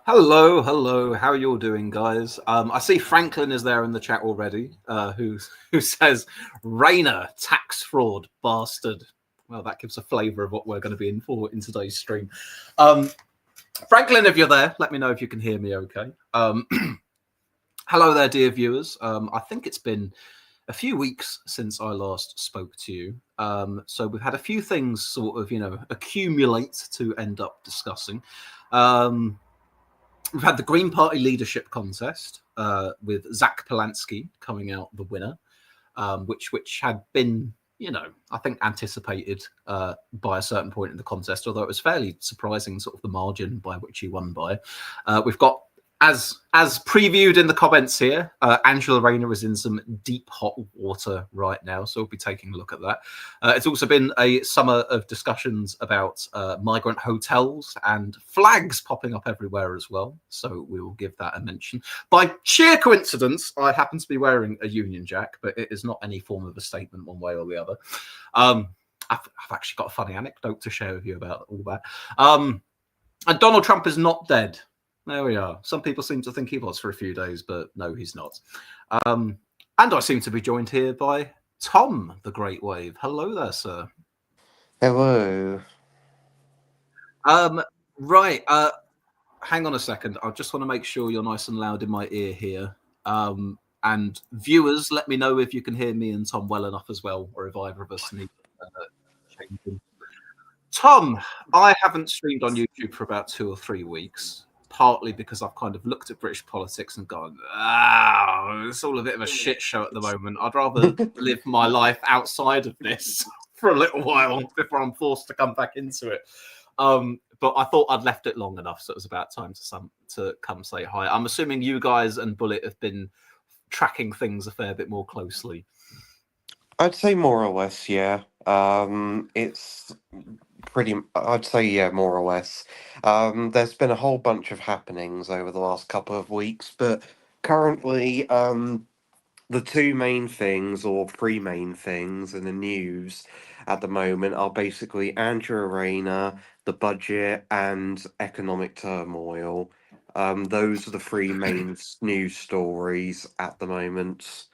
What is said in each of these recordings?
Hello, hello. How are you all doing, guys? I see Franklin is there in the chat already, who says Rayner tax fraud bastard. Well, that gives a flavour of what we're going to be in for in today's stream. Franklin, if you're there, let me know if you can hear me. Okay. Hello there, dear viewers. I think it's been a few weeks since I last spoke to you. So we've had a few things sort of, accumulate to end up discussing. We've had the Green Party leadership contest with Zach Polanski coming out the winner, which had been, I think anticipated by a certain point in the contest, although it was fairly surprising, sort of the margin by which he won by. We've got, as previewed in the comments here, Angela Rayner is in some deep hot water right now, so we'll be taking a look at that. It's also been a summer of discussions about migrant hotels and flags popping up everywhere as well, so we will give that a mention. By sheer coincidence, I happen to be wearing a Union Jack, but it is not any form of a statement one way or the other. I've actually got a funny anecdote to share with you about all that. And Donald Trump is not dead. There we are. Some people seem to think he was for a few days, but no, he's not. And I seem to be joined here by Tom, the Great Wave. Hello there, sir. Hello. Right. Hang on a second. I just want to make sure you're nice and loud in my ear here. And viewers, let me know if you can hear me and Tom well enough as well, or if either of us need changing. Tom, I haven't streamed on YouTube for about 2 or 3 weeks. Partly because I've kind of looked at British politics and gone, it's all a bit of a shit show at the moment. I'd rather live my life outside of this for a little while before I'm forced to come back into it. But I thought I'd left it long enough, so it was about time to come say hi. I'm assuming you guys and Bullet have been tracking things a fair bit more closely. I'd say more or less, yeah. It's I'd say, yeah, more or less. There's been a whole bunch of happenings over the last couple of weeks, but currently, the two main things, or three main things in the news at the moment are basically Andrew Rayner, the budget, and economic turmoil. Those are the three main news stories at the moment.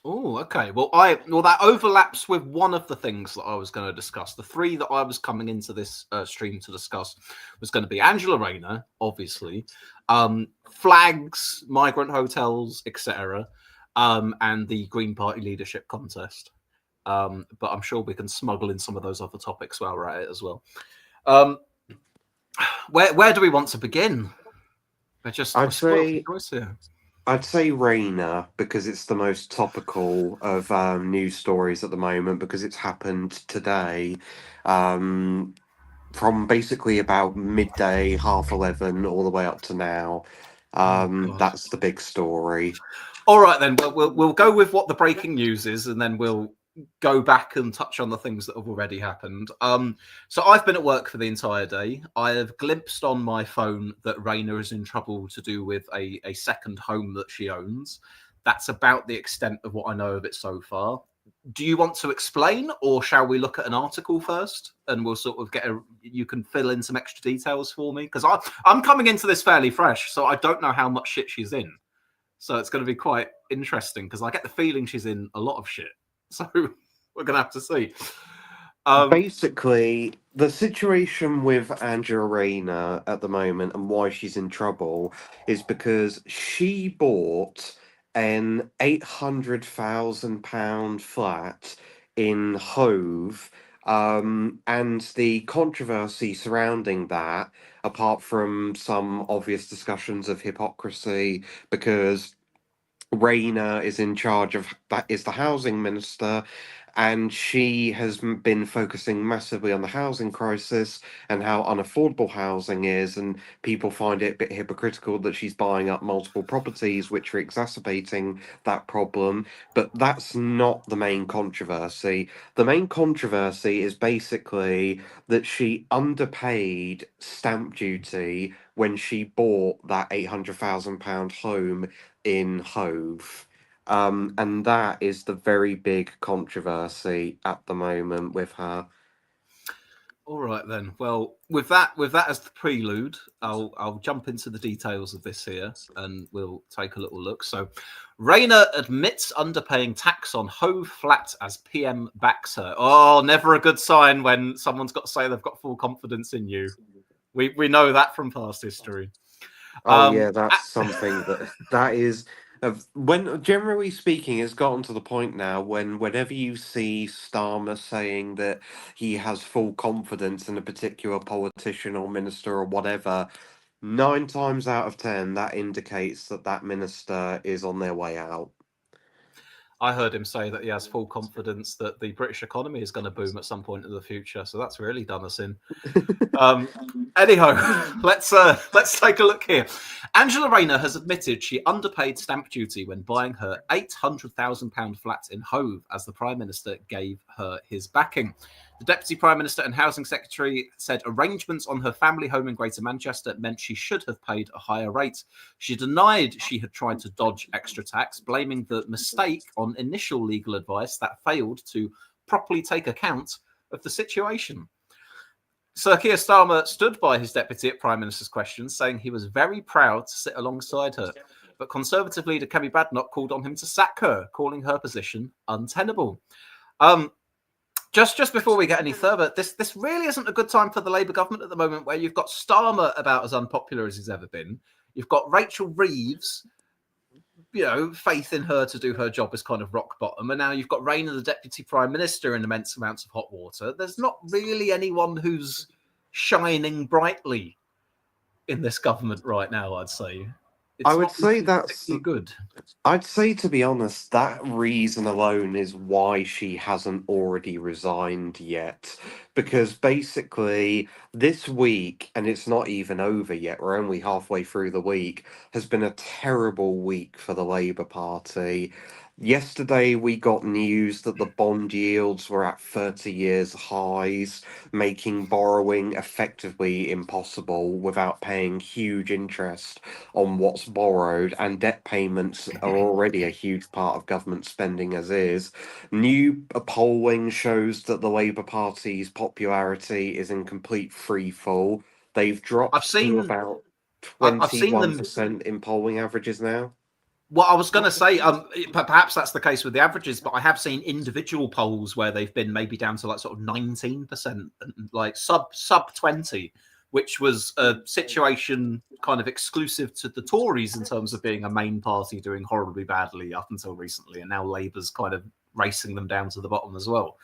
Oh, okay. Well, that overlaps with one of the things that I was going to discuss. The three that I was coming into this stream to discuss was going to be Angela Rayner, obviously, flags, migrant hotels, etc., and the Green Party leadership contest. But I'm sure we can smuggle in some of those other topics while we're at it as well. Where do we want to begin? We're spoiled for choice here. I'd say Rayner because it's the most topical of news stories at the moment because it's happened today, from basically about midday, 11:30, all the way up to now. That's the big story. All right, then we'll go with what the breaking news is, and then we'll go back and touch on the things that have already happened. So I've been at work for the entire day. I have glimpsed on my phone that Rayner is in trouble to do with a second home that she owns. That's about the extent of what I know of it so far. Do you want to explain, or shall we look at an article first, and we'll sort of you can fill in some extra details for me, because I'm coming into this fairly fresh, so I don't know how much shit she's in. So it's going to be quite interesting because I get the feeling she's in a lot of shit. So we're going to have to see. Basically, the situation with Angela Rayner at the moment and why she's in trouble is because she bought an £800,000 flat in Hove. And the controversy surrounding that, apart from some obvious discussions of hypocrisy, because Rayner is in charge of that, is the housing minister, and she has been focusing massively on the housing crisis and how unaffordable housing is, and people find it a bit hypocritical that she's buying up multiple properties, which are exacerbating that problem. But that's not the main controversy. The main controversy is basically that she underpaid stamp duty when she bought that £800,000 home in Hove. And that is the very big controversy at the moment with her. All right then. Well, with that as the prelude, I'll jump into the details of this here, and we'll take a little look. So, Rayner admits underpaying tax on Hove flat as PM backs her. Oh, never a good sign when someone's got to say they've got full confidence in you. We know that from past history. Oh Um, yeah, that's something that is when generally speaking, it's gotten to the point now when whenever you see Starmer saying that he has full confidence in a particular politician or minister or whatever, 9 times out of 10 that indicates that that minister is on their way out. I heard him say that he has full confidence that the British economy is going to boom at some point in the future. So that's really done us in. Um, anyhow, let's take a look here. Angela Rayner has admitted she underpaid stamp duty when buying her £800,000 flat in Hove, as the Prime Minister gave her his backing. The Deputy Prime Minister and Housing Secretary said arrangements on her family home in Greater Manchester meant she should have paid a higher rate. She denied she had tried to dodge extra tax, blaming the mistake on initial legal advice that failed to properly take account of the situation. Sir Keir Starmer stood by his deputy at Prime Minister's questions, saying he was very proud to sit alongside her. But Conservative leader Kemi Badenoch called on him to sack her, calling her position untenable. Just before we get any further, this really isn't a good time for the Labour government at the moment, where you've got Starmer about as unpopular as he's ever been. You've got Rachel Reeves, faith in her to do her job is kind of rock bottom. And now you've got Rayner, the Deputy Prime Minister, in immense amounts of hot water. There's not really anyone who's shining brightly in this government right now, I'd say. I It's would not say looking that's particularly good. I'd say, to be honest, that reason alone is why she hasn't already resigned yet. Because basically, this week, and it's not even over yet, we're only halfway through the week, has been a terrible week for the Labour Party. Yesterday, we got news that the bond yields were at 30 years highs, making borrowing effectively impossible without paying huge interest on what's borrowed, and debt payments are already a huge part of government spending as is. New polling shows that the Labour Party's popularity is in complete free fall. They've I've dropped to seen about I've seen them. 21% in polling averages now. Well, I was going to say, perhaps that's the case with the averages, but I have seen individual polls where they've been maybe down to like sort of 19%, like sub 20, which was a situation kind of exclusive to the Tories in terms of being a main party doing horribly badly up until recently, and now Labour's kind of racing them down to the bottom as well.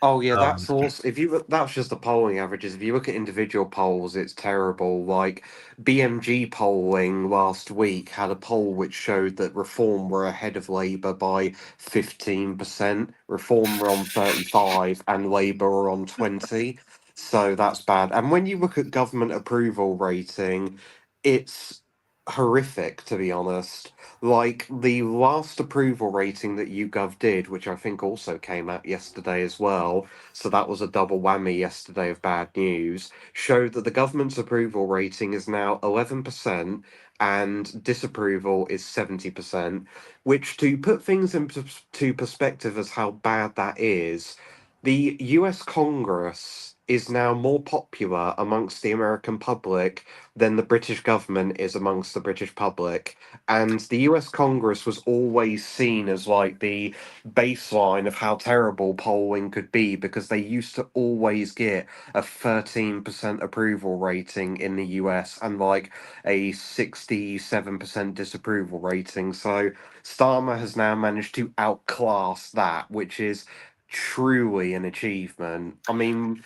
Oh yeah, Um, that's also if you look, that's just the polling averages. If you look at individual polls, it's terrible. Like BMG polling last week had a poll which showed that Reform were ahead of Labour by 15%. Reform were on 35 and Labour were on 20. So that's bad. And when you look at government approval rating, it's horrific, to be honest. Like the last approval rating that YouGov did, which I think also came out yesterday as well, so that was a double whammy yesterday of bad news, showed that the government's approval rating is now 11% and disapproval is 70%, which, to put things into perspective as how bad that is, the US Congress is now more popular amongst the American public than the British government is amongst the British public. And the US Congress was always seen as like the baseline of how terrible polling could be because they used to always get a 13% approval rating in the US and like a 67% disapproval rating. So Starmer has now managed to outclass that, which is truly an achievement. I mean,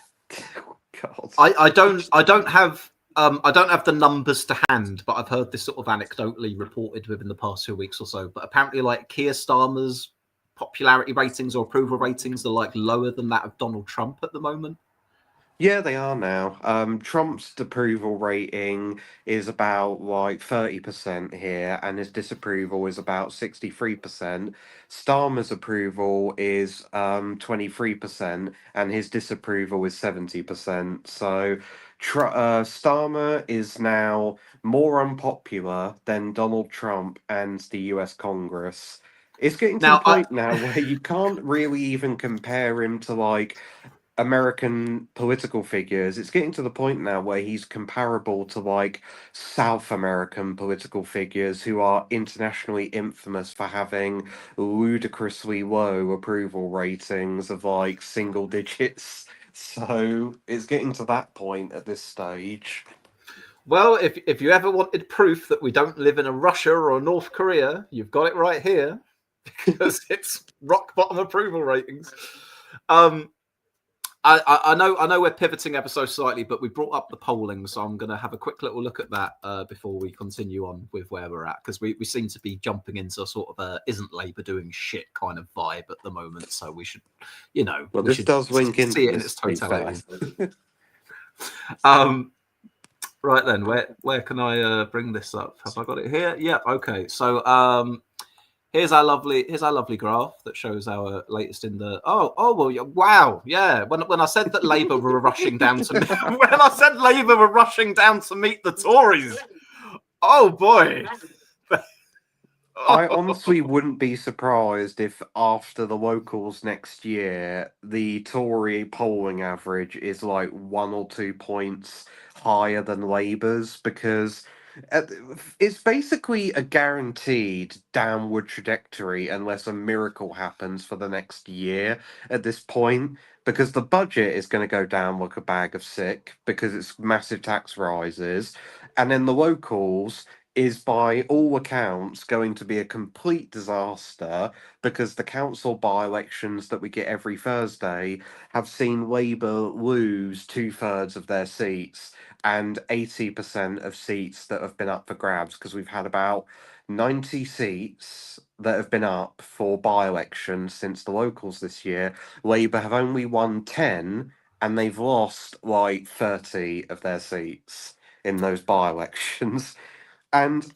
God. I don't have the numbers to hand, but I've heard this sort of anecdotally reported within the past 2 weeks or so. But apparently, like Keir Starmer's popularity ratings or approval ratings are like lower than that of Donald Trump at the moment. Yeah, they are now. Trump's approval rating is about like 30% here, and his disapproval is about 63%. Starmer's approval is 23%, and his disapproval is 70%. So Starmer is now more unpopular than Donald Trump and the US Congress. It's getting to the Now, point now where you can't really even compare him to like American political figures, it's getting to the point now where he's comparable to like South American political figures who are internationally infamous for having ludicrously low approval ratings of like single digits. So it's getting to that point at this stage. Well, if you ever wanted proof that we don't live in a Russia or a North Korea, you've got it right here, because it's rock bottom approval ratings. I know we're pivoting episode slightly, but we brought up the polling, so I'm going to have a quick little look at that before we continue on with where we're at, because we seem to be jumping into a sort of a isn't Labour doing shit kind of vibe at the moment. So we should, Well, we this should does link into see it in this, its to be totality. fair. Right then, where can I bring this up? Have I got it here? Yeah. Okay. So here's our lovely graph that shows our latest in the. Wow, yeah. When I said that Labour were rushing down to when I said Labour were rushing down to meet the Tories, oh boy. I honestly wouldn't be surprised if after the locals next year, the Tory polling average is like 1 or 2 points higher than Labour's, because uh, it's basically a guaranteed downward trajectory unless a miracle happens for the next year at this point. Because the budget is going to go down like a bag of sick because it's massive tax rises. And then the locals is by all accounts going to be a complete disaster because the council by-elections that we get every Thursday have seen Labour lose 2/3 of their seats and 80% of seats that have been up for grabs, because we've had about 90 seats that have been up for by-elections since the locals this year. Labour have only won 10 and they've lost like 30 of their seats in those by-elections. And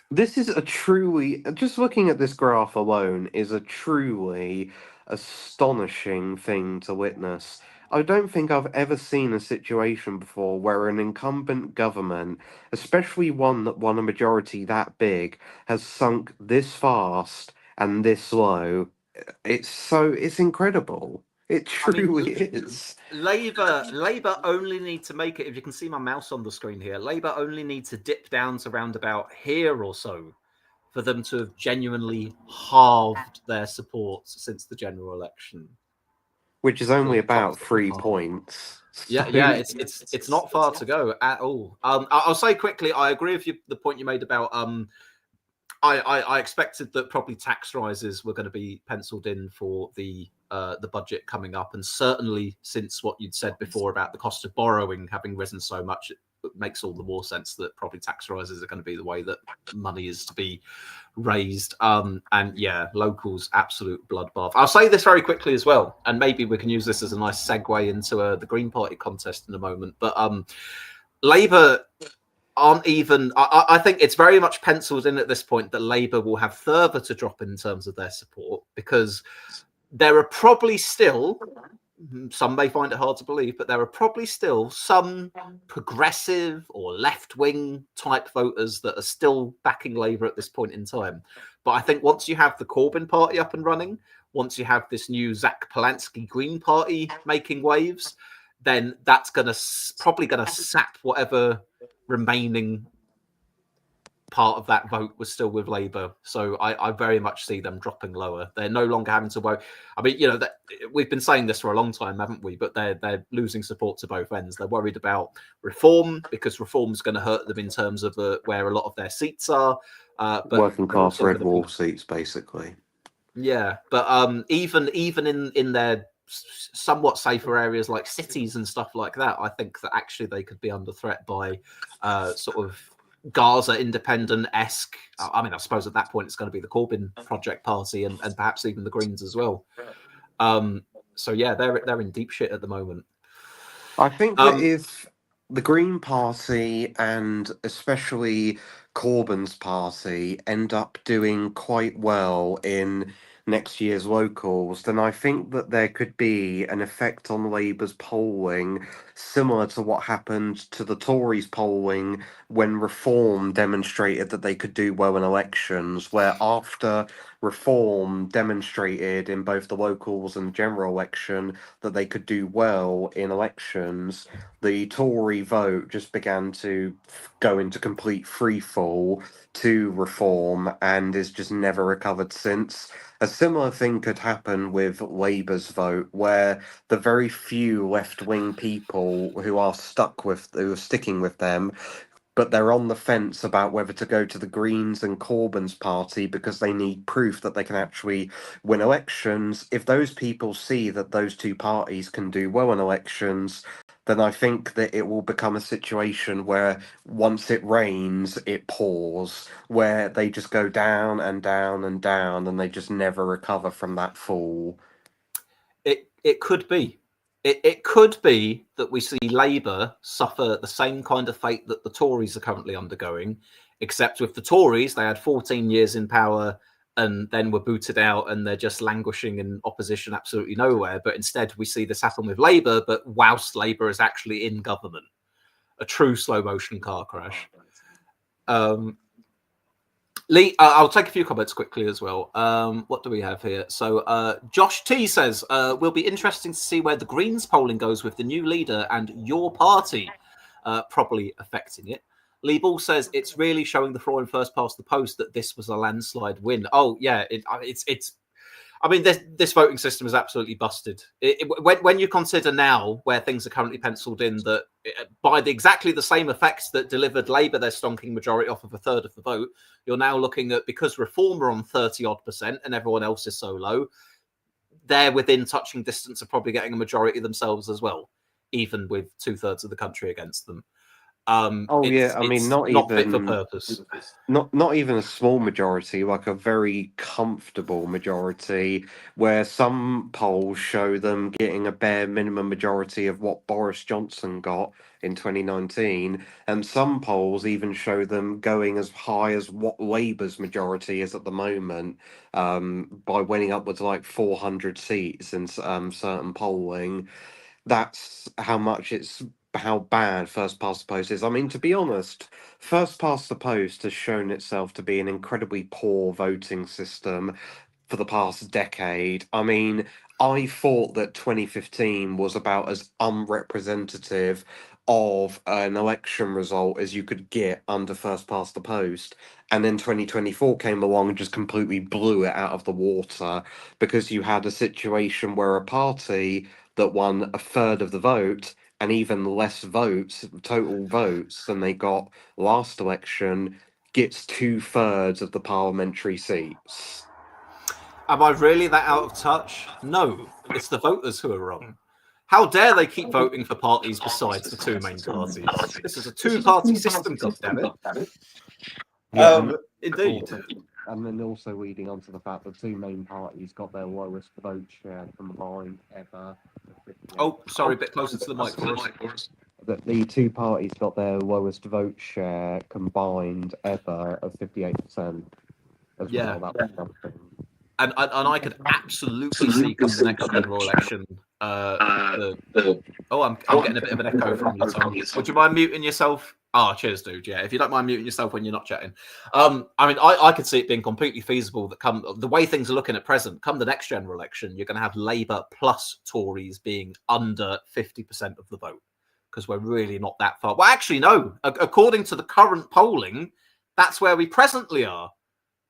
this is a truly, just looking at this graph alone, is a truly astonishing thing to witness. I don't think I've ever seen a situation before where an incumbent government, especially one that won a majority that big, has sunk this fast and this low. It's incredible. It I mean, truly is. Labour only need to make it. If you can see my mouse on the screen here, Labour only need to dip down to round about here or so for them to have genuinely halved their support since the general election. Which is only Or about dropped them 3 points. Yeah, it's not far to go at all. I'll say quickly, I agree with you. The point you made about I expected that probably tax rises were going to be penciled in for the budget coming up, and certainly since what you'd said before about the cost of borrowing having risen so much, it makes all the more sense that probably tax rises are going to be the way that money is to be raised. And yeah, locals, absolute bloodbath. I'll say this very quickly as well, and maybe we can use this as a nice segue into the Green Party contest in a moment. But Labour aren't even. I think it's very much penciled in at this point that Labour will have further to drop in terms of their support, because there are probably still, some may find it hard to believe, but there are probably still some progressive or left-wing type voters that are still backing Labour at this point in time. But I think once you have the Corbyn party up and running, once you have this new Zach Polansky Green Party making waves, then that's probably going to sap whatever remaining part of that vote was still with Labour. So I very much see them dropping lower. They're no longer having to worry. I mean, we've been saying this for a long time, haven't we? But they're losing support to both ends. They're worried about reform because reform's going to hurt them in terms of where a lot of their seats are. But working class red wall seats, basically. Yeah, but even in their somewhat safer areas like cities and stuff like that, I think that actually they could be under threat by sort of Gaza independent-esque. I mean, I suppose at that point it's going to be the Corbyn Project Party and perhaps even the Greens as well. So yeah, they're in deep shit at the moment. I think that if the Green Party and especially Corbyn's party end up doing quite well in next year's locals, then I think that there could be an effect on Labour's polling similar to what happened to the Tories' polling when Reform demonstrated that they could do well in elections, where after Reform demonstrated in both the locals and the general election that they could do well in elections, the Tory vote just began to go into complete freefall to Reform and is just never recovered since. A similar thing could happen with Labour's vote, where the very few left-wing people who are sticking with them, but they're on the fence about whether to go to the Greens and Corbyn's party because they need proof that they can actually win elections. If those people see that those two parties can do well in elections, then I think that it will become a situation where once it rains, it pours, where they just go down and down and down, and they just never recover from that fall. It could be. It could be that we see Labour suffer the same kind of fate that the Tories are currently undergoing, except with the Tories, they had 14 years in power and then were booted out and they're just languishing in opposition absolutely nowhere. But instead, we see this happen with Labour, but whilst Labour is actually in government. A true slow motion car crash. Lee, I'll take a few comments quickly as well. What do we have here? So Josh T says, will be interesting to see where the Greens polling goes with the new leader and your party probably affecting it. Lee Ball says, it's really showing the floor in first past the post that this was a landslide win. Oh, yeah, it's I mean, this voting system is absolutely busted. When you consider now where things are currently penciled in, that by exactly the same effects that delivered Labour their stonking majority off of a third of the vote, you're now looking at, because Reform are on 30-odd% and everyone else is so low, they're within touching distance of probably getting a majority themselves as well, even with 2/3 of the country against them. I mean, not fit for even purpose. not even a small majority, like a very comfortable majority, where some polls show them getting a bare minimum majority of what Boris Johnson got in 2019, and some polls even show them going as high as what Labour's majority is at the moment, by winning upwards of like 400 seats in certain polling. That's how bad first past the post is. I mean, to be honest, first past the post has shown itself to be an incredibly poor voting system for the past decade. I mean, I thought that 2015 was about as unrepresentative of an election result as you could get under first past the post. And then 2024 came along and just completely blew it out of the water, because you had a situation where a party that won a third of the vote and even less votes, total votes, than they got last election, gets 2/3 of the parliamentary seats. Am I really that out of touch? No, it's the voters who are wrong. How dare they keep voting for parties besides the two main parties? This is a two-party system, goddammit. Yeah, Indeed. and then also leading on to the fact that two main parties got their lowest vote share combined ever. Oh, sorry, a bit closer to the mic for us. That the two parties got their lowest vote share combined ever of 58% as well. That was something. And I could absolutely see come the next general election. I'm getting a bit of an echo from you, Tom. Would you mind muting yourself? Oh, cheers, dude. Yeah, if you don't mind muting yourself when you're not chatting. I mean, I could see it being completely feasible that come the way things are looking at present, come the next general election, you're going to have Labour plus Tories being under 50% of the vote, because we're really not that far. Well, actually, no. According to the current polling, that's where we presently are.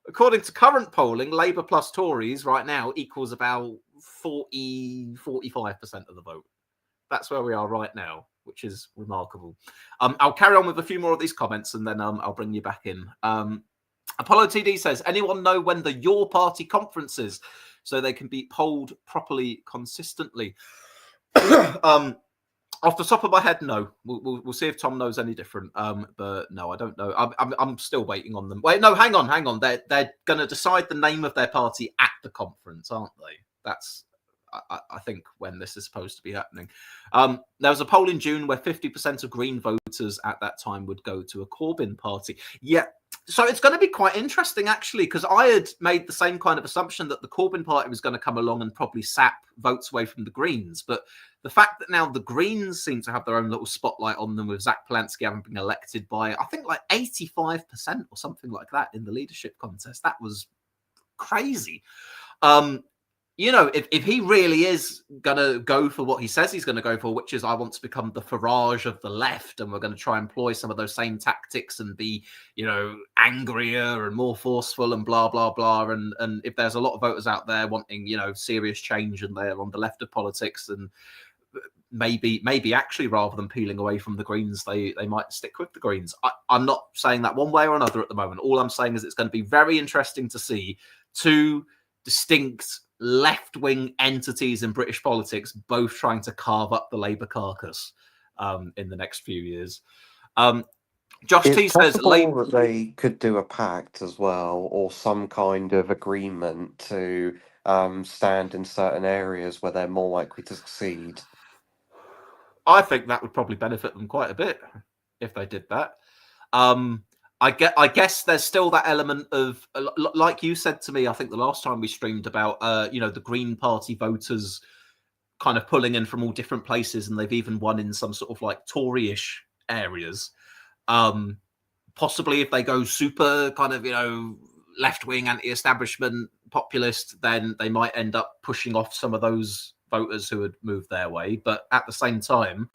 According to current polling, Labour plus Tories right now equals about 45% of the vote. That's where we are right now, which is remarkable. I'll carry on with a few more of these comments and then I'll bring you back in. Apollo TD says, anyone know when the Your Party conference is so they can be polled properly consistently? Off the top of my head, no. We'll see if Tom knows any different. But no, I don't know. I'm still waiting on them. Wait, no, hang on. They're going to decide the name of their party at the conference, aren't they? That's, I think, when this is supposed to be happening. There was a poll in June where 50% of Green voters at that time would go to a Corbyn party. Yeah. So it's going to be quite interesting, actually, because I had made the same kind of assumption that the Corbyn party was going to come along and probably sap votes away from the Greens. But the fact that now the Greens seem to have their own little spotlight on them, with Zach Polanski having been elected by, I think, like 85% or something like that in the leadership contest, that was crazy. Um, if he really is going to go for what he says he's going to go for, which is I want to become the Farage of the left, and we're going to try and employ some of those same tactics and be, angrier and more forceful and blah, blah, blah. And if there's a lot of voters out there wanting, serious change and they're on the left of politics, and maybe actually rather than peeling away from the Greens, they might stick with the Greens. I'm not saying that one way or another at the moment. All I'm saying is it's going to be very interesting to see two distinct left-wing entities in British politics both trying to carve up the Labour carcass in the next few years. Josh It's T says possible that they could do a pact as well, or some kind of agreement to stand in certain areas where they're more likely to succeed. I think that would probably benefit them quite a bit if they did that. I guess there's still that element of, like you said to me, I think the last time we streamed about, the Green Party voters kind of pulling in from all different places, and they've even won in some sort of like Tory-ish areas. Possibly if they go super kind of, left-wing, anti-establishment, populist, then they might end up pushing off some of those voters who had moved their way. But at the same time,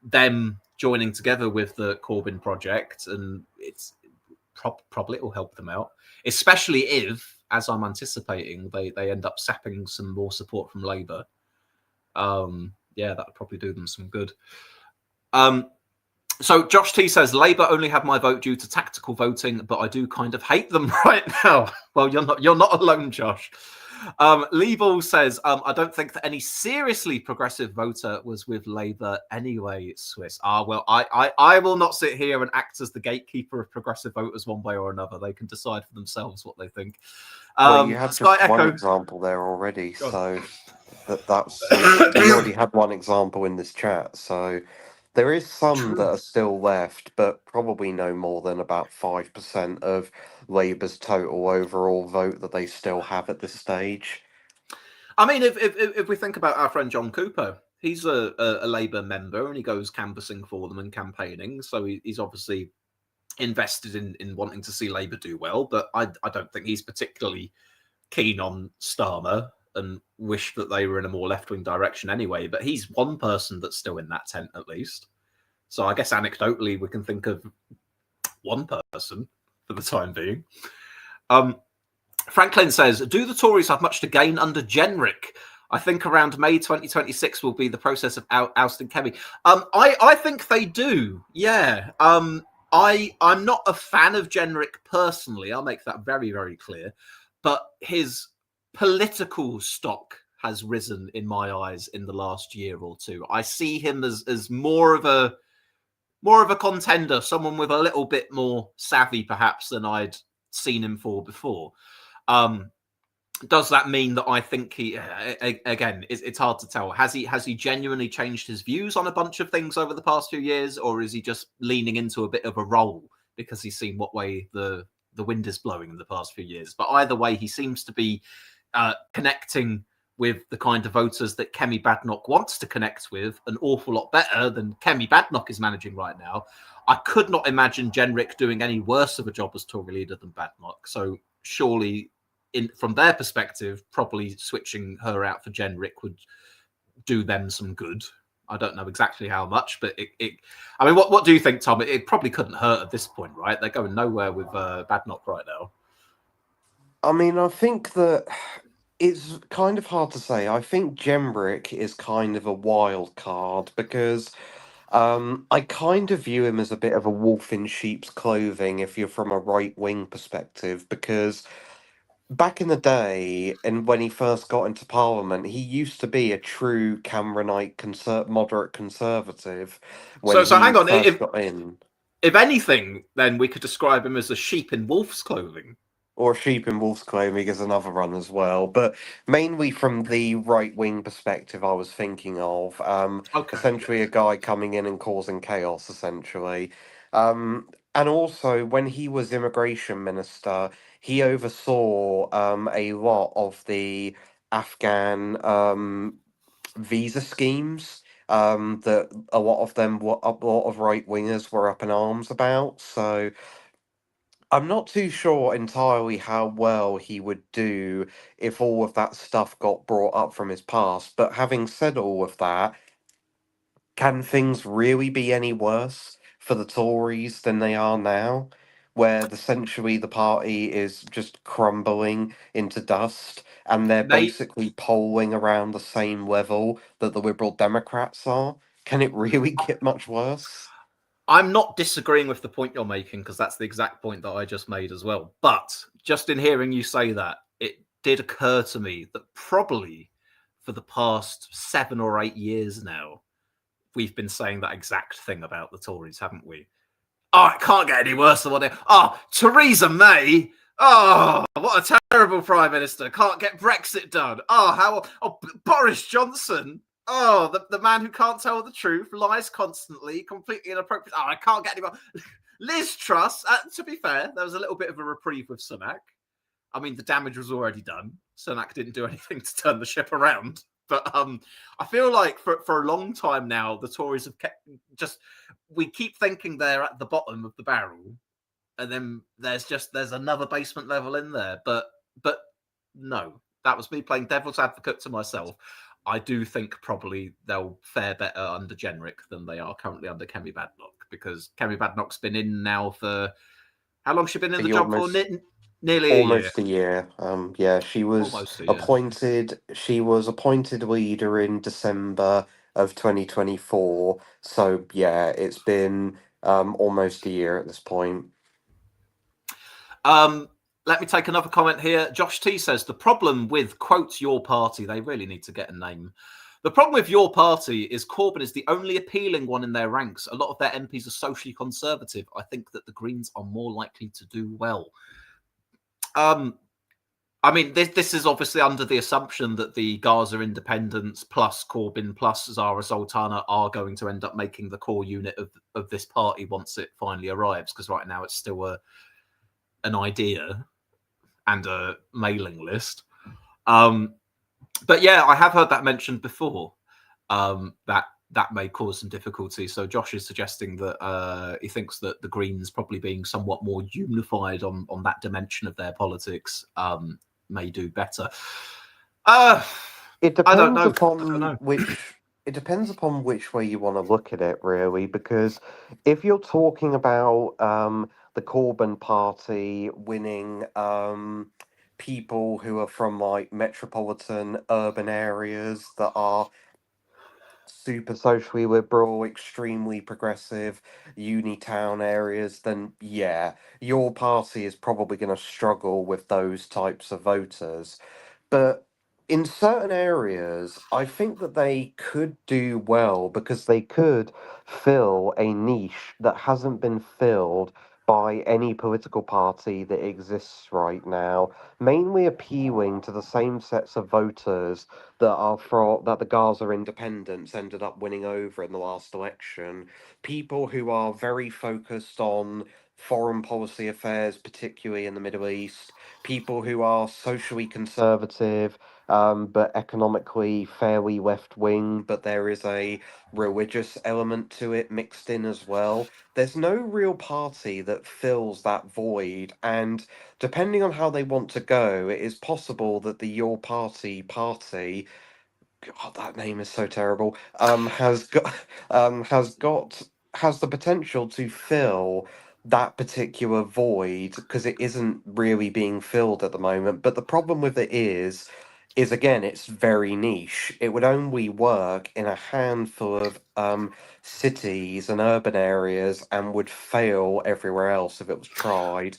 them joining together with the Corbyn project, and it's probably it will help them out, especially if, as I'm anticipating, they end up sapping some more support from Labour. That would probably do them some good. So Josh T says Labour only have my vote due to tactical voting, but I do kind of hate them right now. Well, you're not alone, Josh. Lee Ball says, I don't think that any seriously progressive voter was with Labour anyway, Swiss. Well, I will not sit here and act as the gatekeeper of progressive voters one way or another. They can decide for themselves what they think. Well, you had Sky just one Echo. example there already, so that's we already had one example in this chat, so there is some that are still left, but probably no more than about 5% of Labour's total overall vote that they still have at this stage. I mean, if we think about our friend John Cooper, he's a Labour member and he goes canvassing for them and campaigning, so he's obviously invested in wanting to see Labour do well, but I don't think he's particularly keen on Starmer and wish that they were in a more left-wing direction anyway. But he's one person that's still in that tent at least. So I guess anecdotally we can think of one person for the time being. Franklin says, do the Tories have much to gain under Jenrick? I think around May 2026 will be the process of ousting Kemi. I think they do, yeah. I'm not a fan of Jenrick personally. I'll make that very, very clear. But his political stock has risen in my eyes in the last year or two. I see him as more of a contender, someone with a little bit more savvy perhaps than I'd seen him for before. Does that mean that I think he, again, it's hard to tell. Has he genuinely changed his views on a bunch of things over the past few years, or is he just leaning into a bit of a role because he's seen what way the wind is blowing in the past few years? But either way, he seems to be connecting with the kind of voters that Kemi Badenoch wants to connect with an awful lot better than Kemi Badenoch is managing right now. I could not imagine Jenrick doing any worse of a job as Tory leader than Badenoch. So surely, from their perspective, probably switching her out for Jenrick would do them some good. I don't know exactly how much, but I mean, what do you think, Tom? It probably couldn't hurt at this point, right? They're going nowhere with Badenoch right now. I mean, I think that it's kind of hard to say. I think Jenrick is kind of a wild card because I kind of view him as a bit of a wolf in sheep's clothing if you're from a right wing perspective, because back in the day, and when he first got into Parliament, he used to be a true Cameronite moderate conservative when So he hang on. first got in. If anything, then we could describe him as a sheep in wolf's clothing. Or sheep in wolf's clothing is another run as well, but mainly from the right wing perspective, I was thinking of Okay. essentially a guy coming in and causing chaos, essentially. And also, when he was immigration minister, he oversaw a lot of the Afghan visa schemes. That a lot of them were a lot of right wingers were up in arms about. So I'm not too sure entirely how well he would do if all of that stuff got brought up from his past, but having said all of that, can things really be any worse for the Tories than they are now? Where essentially the party is just crumbling into dust and they're They basically polling around the same level that the Liberal Democrats are? Can it really get much worse? I'm not disagreeing with the point you're making because that's the exact point that I just made as well. But just in hearing you say that, it did occur to me that probably for the past 7 or 8 years now, we've been saying that exact thing about the Tories, haven't we? Oh, it can't get any worse than what they. Oh, Theresa May. Oh, what a terrible prime minister. Can't get Brexit done. Oh, how. Oh, Boris Johnson. Oh, the man who can't tell the truth, lies constantly, completely inappropriate. Oh, I can't get any more. Liz Truss. To be fair, there was a little bit of a reprieve with Sunak. I mean, the damage was already done. Sunak didn't do anything to turn the ship around. But I feel like for a long time now, the Tories have kept just. We keep thinking they're at the bottom of the barrel, and then there's another basement level in there. But no, that was me playing devil's advocate to myself. I do think probably they'll fare better under Jenrick than they are currently under Kemi Badnoch, because Kemi Badnoch's been in now for how long? Has she been in the He job for? almost Nearly a year. Almost a year. Yeah, she was Almost a year. appointed. She was appointed leader in December of 2024. So yeah, it's been almost a year at this point. Let me take another comment here. Josh T says the problem with, quote, your party, they really need to get a name. The problem with your party is Corbyn is the only appealing one in their ranks. A lot of their MPs are socially conservative. I think that the Greens are more likely to do well. I mean, this is obviously under the assumption that the Gaza independents plus Corbyn plus Zara Sultana are going to end up making the core unit of this party once it finally arrives, because right now it's still an idea and a mailing list. But yeah, I have heard that mentioned before, that may cause some difficulty. So Josh is suggesting that he thinks that the Greens probably being somewhat more unified on that dimension of their politics may do better. It I don't depends know. I don't upon know. which. It depends upon which way you want to look at it, really. Because if you're talking about the Corbyn party winning people who are from like metropolitan urban areas that are super socially liberal, extremely progressive, uni town areas, then yeah, your party is probably going to struggle with those types of voters. But in certain areas, I think that they could do well because they could fill a niche that hasn't been filled by any political party that exists right now, mainly appealing to the same sets of voters that the Gaza independents ended up winning over in the last election. People who are very focused on foreign policy affairs, particularly in the Middle East, people who are socially conservative, but economically fairly left wing, but there is a religious element to it mixed in as well. There's no real party that fills that void, and depending on how they want to go, it is possible that the Your Party, God, that name is so terrible, has got has the potential to fill that particular void because it isn't really being filled at the moment. But the problem with it is again, it's very niche. It would only work in a handful of cities and urban areas and would fail everywhere else if it was tried.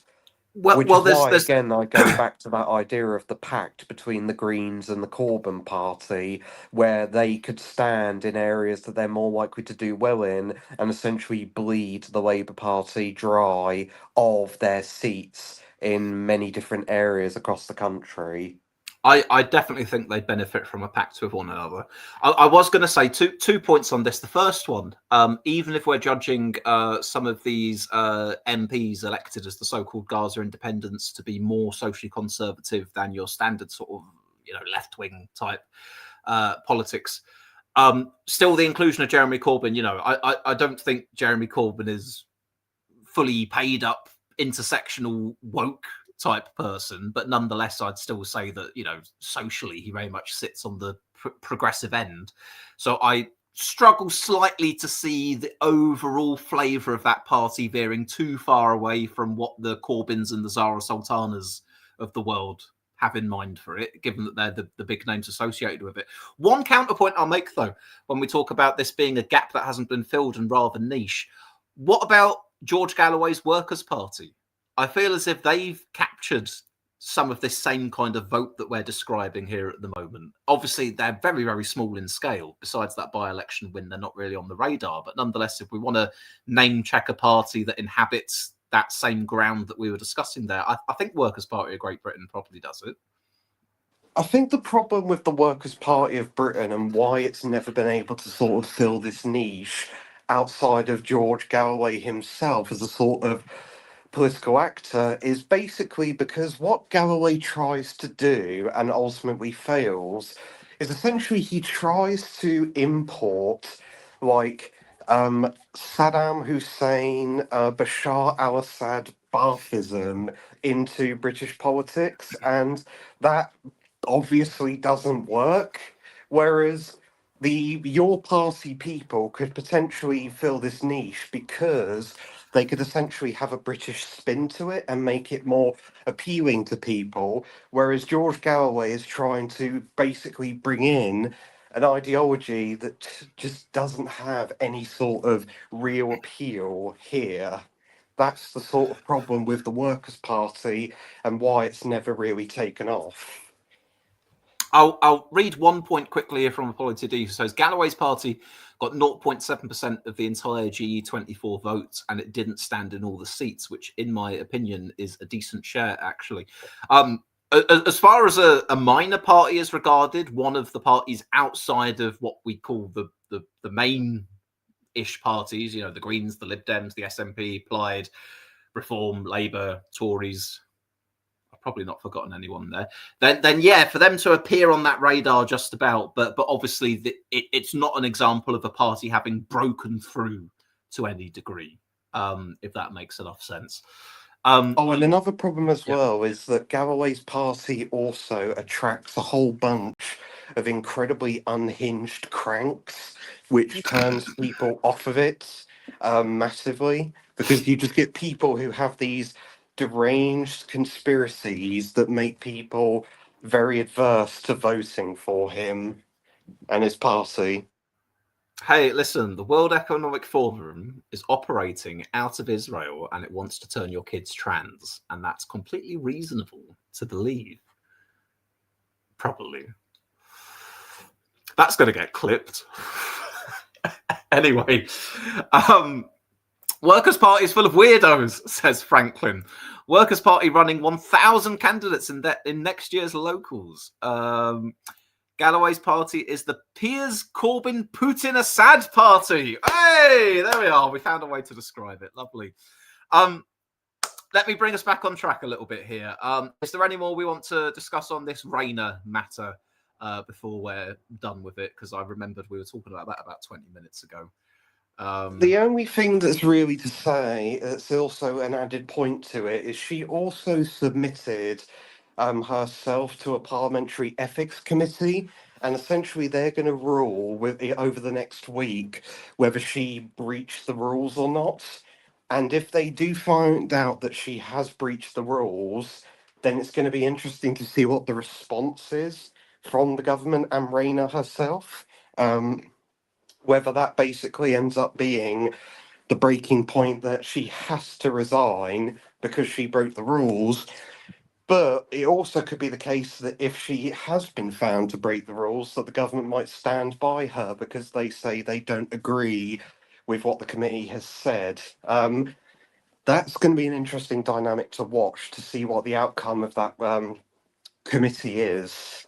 Which Well, is there's why, again, I go back to that idea of the pact between the Greens and the Corbyn party, where they could stand in areas that they're more likely to do well in and essentially bleed the Labour Party dry of their seats in many different areas across the country. I definitely think they benefit from a pact with one another. I was going to say two points on this. The first one, even if we're judging some of these MPs elected as the so-called Gaza independents to be more socially conservative than your standard sort of left-wing type politics, still the inclusion of Jeremy Corbyn. I don't think Jeremy Corbyn is fully paid up intersectional woke type person, but nonetheless, I'd still say that, you know, socially, he very much sits on the progressive end. So I struggle slightly to see the overall flavour of that party veering too far away from what the Corbyns and the Zara Sultanas of the world have in mind for it, given that they're the big names associated with it. One counterpoint I'll make, though, when we talk about this being a gap that hasn't been filled and rather niche, what about George Galloway's Workers' Party? I feel as if they've captured some of this same kind of vote that we're describing here at the moment. Obviously, they're very, very small in scale. Besides that by-election win, they're not really on the radar. But nonetheless, if we want to name-check a party that inhabits that same ground that we were discussing there, I think Workers' Party of Great Britain probably does it. I think the problem with the Workers' Party of Britain and why it's never been able to sort of fill this niche outside of George Galloway himself as a sort of political actor is basically because what Galloway tries to do and ultimately fails is essentially he tries to import like Saddam Hussein, Bashar al-Assad Baathism into British politics, and that obviously doesn't work. Whereas your party people could potentially fill this niche because they could essentially have a British spin to it and make it more appealing to people. Whereas George Galloway is trying to basically bring in an ideology that just doesn't have any sort of real appeal here. That's the sort of problem with the Workers' Party and why it's never really taken off. I'll read one point quickly here from Apology D, who says Galloway's party got 0.7% of the entire GE24 votes, and it didn't stand in all the seats, which, in my opinion, is a decent share, actually. As far as a minor party is regarded, one of the parties outside of what we call the main-ish parties, you know, the Greens, the Lib Dems, the SNP, Plaid, Reform, Labour, Tories, probably not forgotten anyone there. Then yeah, for them to appear on that radar just about, but obviously it's not an example of a party having broken through to any degree, if that makes enough sense. And another problem as well is that Galloway's party also attracts a whole bunch of incredibly unhinged cranks, which turns people off of it massively, because you just get people who have these deranged conspiracies that make people very adverse to voting for him and his party. Hey, listen, the World Economic Forum is operating out of Israel and it wants to turn your kids trans, and that's completely reasonable to believe. Probably. That's going to get clipped. Anyway, Workers' Party is full of weirdos, says Franklin. Workers' Party running 1,000 candidates in next year's locals. Galloway's party is the Piers Corbyn Putin Assad party. Hey, there we are. We found a way to describe it. Lovely. Let me bring us back on track a little bit here. Is there any more we want to discuss on this Rayner matter before we're done with it? Because I remembered we were talking about that about 20 minutes ago. The only thing that's really to say, that's also an added point to it, is she also submitted herself to a parliamentary ethics committee, and essentially they're going to rule over the next week whether she breached the rules or not. And if they do find out that she has breached the rules, then it's going to be interesting to see what the response is from the government and Rayner herself. Whether that basically ends up being the breaking point that she has to resign because she broke the rules. But it also could be the case that if she has been found to break the rules, that the government might stand by her because they say they don't agree with what the committee has said. That's going to be an interesting dynamic to watch to see what the outcome of that committee is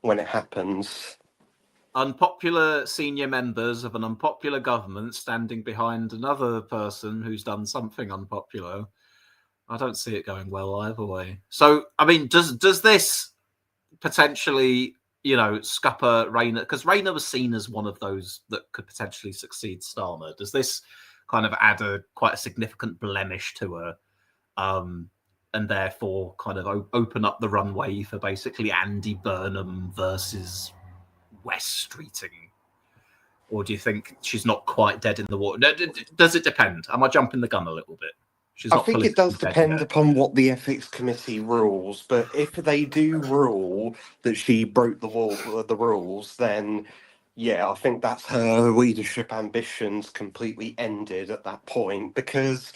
when it happens. Unpopular senior members of an unpopular government standing behind another person who's done something unpopular. I don't see it going well either way. So, I mean, does this potentially, you know, scupper Rayner? Because Rayner was seen as one of those that could potentially succeed Starmer. Does this kind of add quite a significant blemish to her and therefore kind of open up the runway for basically Andy Burnham versus Wes Streeting? Or do you think she's not quite dead in the water? Does it depend? Am I jumping the gun a little bit? She's I not think it politically does dead depend yet. upon what the ethics committee rules, but if they do rule that she broke the rules, then yeah, I think that's her leadership ambitions completely ended at that point. Because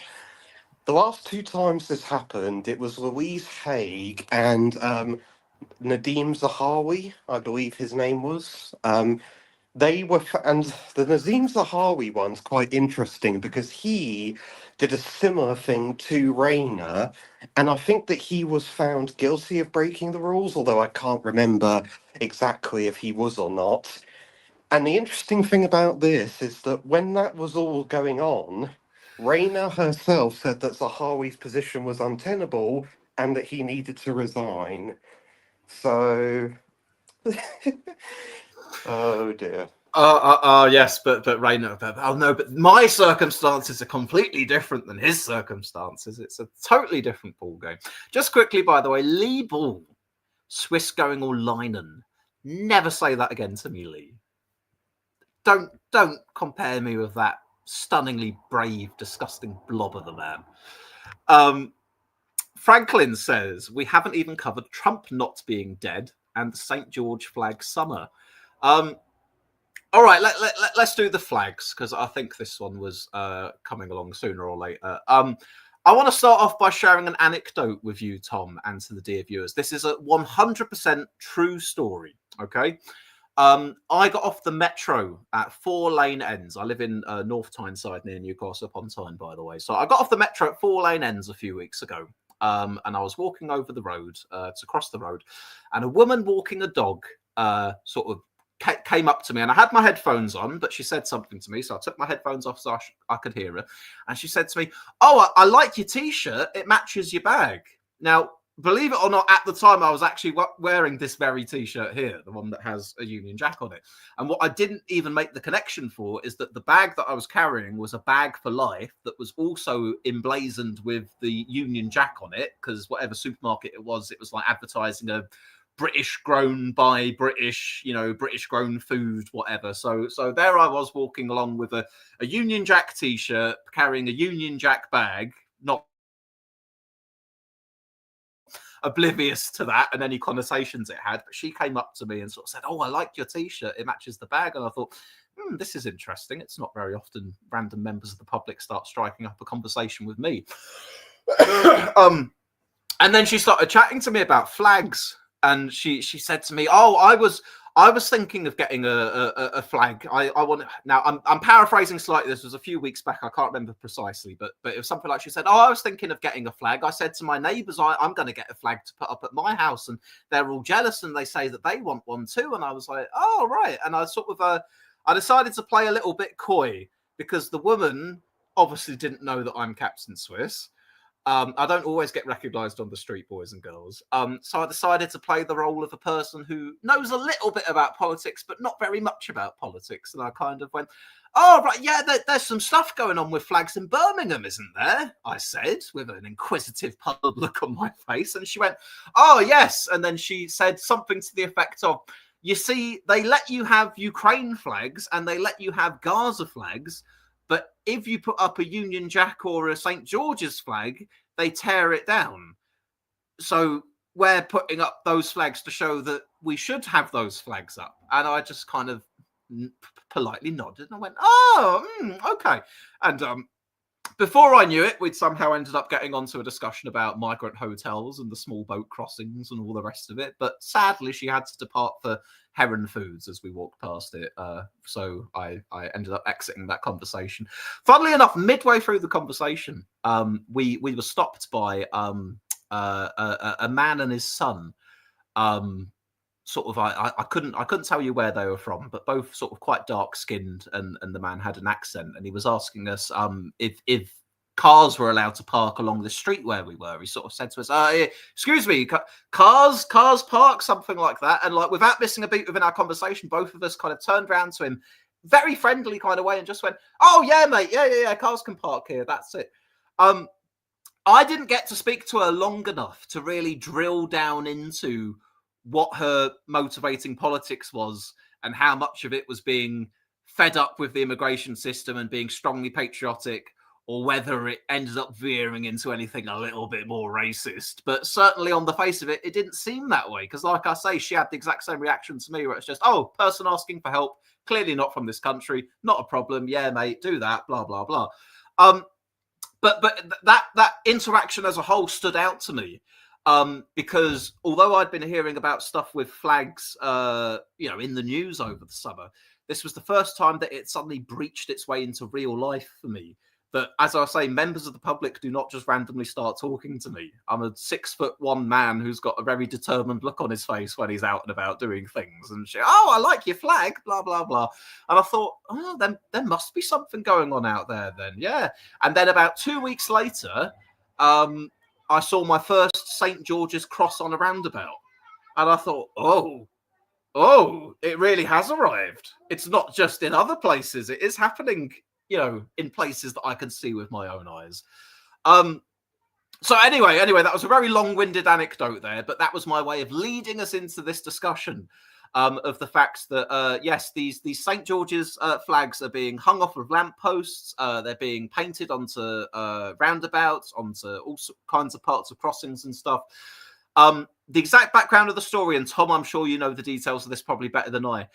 the last two times this happened, it was Louise Haig and Nadeem Zahawi, I believe his name was. And the Nazim Zahawi one's quite interesting because he did a similar thing to Rayner, and I think that he was found guilty of breaking the rules, although I can't remember exactly if he was or not. And the interesting thing about this is that when that was all going on, Rayner herself said that Zahawi's position was untenable and that he needed to resign. So, oh dear. Yes, but Rayner. Oh no, but my circumstances are completely different than his circumstances. It's a totally different ballgame. Just quickly, by the way, Lee Ball, Swiss going all linen. Never say that again to me, Lee. Don't compare me with that stunningly brave, disgusting blob of the man. Franklin says we haven't even covered Trump not being dead and the St. George flag summer. All right, let's do the flags because I think this one was coming along sooner or later. I want to start off by sharing an anecdote with you, Tom, and to the dear viewers. This is a 100% true story, okay? I got off the metro at 4 lane ends. I live in North Tyneside near Newcastle upon Tyne, by the way. So I got off the metro at 4 lane ends a few weeks ago. And I was walking over the road to cross the road, and a woman walking a dog sort of came up to me, and I had my headphones on, but she said something to me, so I took my headphones off so I could hear her, and she said to me, "Oh, I like your t-shirt, it matches your bag." Now, believe it or not, at the time I was actually wearing this very t-shirt here, the one that has a Union Jack on it, and what I didn't even make the connection for is that the bag that I was carrying was a bag for life that was also emblazoned with the Union Jack on it, because whatever supermarket it was like advertising a British grown by British, British grown food, whatever. So there I was walking along with a Union Jack t-shirt, carrying a Union Jack bag, not oblivious to that and any connotations it had. But she came up to me and sort of said, "Oh, I like your t-shirt. It matches the bag." And I thought, this is interesting. It's not very often random members of the public start striking up a conversation with me. And then she started chatting to me about flags. And she said to me, "Oh, I was thinking of getting a flag. I want now. I'm paraphrasing slightly. This was a few weeks back. I can't remember precisely, but it was something like she said, 'Oh, I was thinking of getting a flag. I said to my neighbours, I'm going to get a flag to put up at my house, and they're all jealous, and they say that they want one too.' And I was like, 'Oh, right.' And I sort of I decided to play a little bit coy because the woman obviously didn't know that I'm Captain Swiss. I don't always get recognised on the street, boys and girls. So I decided to play the role of a person who knows a little bit about politics, but not very much about politics. And I kind of went, 'Oh, right, yeah, there's some stuff going on with flags in Birmingham, isn't there?' I said, with an inquisitive, puzzled look on my face. And she went, 'Oh, yes.' And then she said something to the effect of, 'You see, they let you have Ukraine flags and they let you have Gaza flags, but if you put up a Union Jack or a St. George's flag, they tear it down. So we're putting up those flags to show that we should have those flags up.' And I just kind of politely nodded and I went, 'Oh, okay.' And before I knew it, we'd somehow ended up getting onto a discussion about migrant hotels and the small boat crossings and all the rest of it. But sadly, she had to depart for Heron Foods as we walked past it. So I ended up exiting that conversation. Funnily enough, midway through the conversation, we were stopped by a man and his son. Sort of, I couldn't tell you where they were from, but both sort of quite dark skinned, and the man had an accent, and he was asking us if cars were allowed to park along the street where we were. He sort of said to us, "Excuse me, cars park," something like that. And like without missing a beat within our conversation, both of us kind of turned around to him, very friendly kind of way, and just went, "Oh yeah, mate, yeah, cars can park here. That's it." I didn't get to speak to her long enough to really drill down into what her motivating politics was and how much of it was being fed up with the immigration system and being strongly patriotic, or whether it ended up veering into anything a little bit more racist. But certainly on the face of it, it didn't seem that way. Because like I say, she had the exact same reaction to me, where it's just, oh, person asking for help, clearly not from this country, not a problem. Yeah, mate, do that, blah, blah, blah. But that interaction as a whole stood out to me, because although I'd been hearing about stuff with flags, in the news over the summer, this was the first time that it suddenly breached its way into real life for me. That, as I say, members of the public do not just randomly start talking to me. I'm a 6'1" man who's got a very determined look on his face when he's out and about doing things. And I like your flag, blah, blah, blah. And I thought, oh, then there must be something going on out there then. Yeah. And then about 2 weeks later, I saw my first St. George's cross on a roundabout. And I thought, oh, it really has arrived. It's not just in other places. It is happening, in places that I can see with my own eyes. So anyway, that was a very long-winded anecdote there, but that was my way of leading us into this discussion of the facts that, yes, these St. George's flags are being hung off of lampposts. They're being painted onto roundabouts, onto all kinds of parts of crossings and stuff. The exact background of the story, and Tom, I'm sure you know the details of this probably better than I.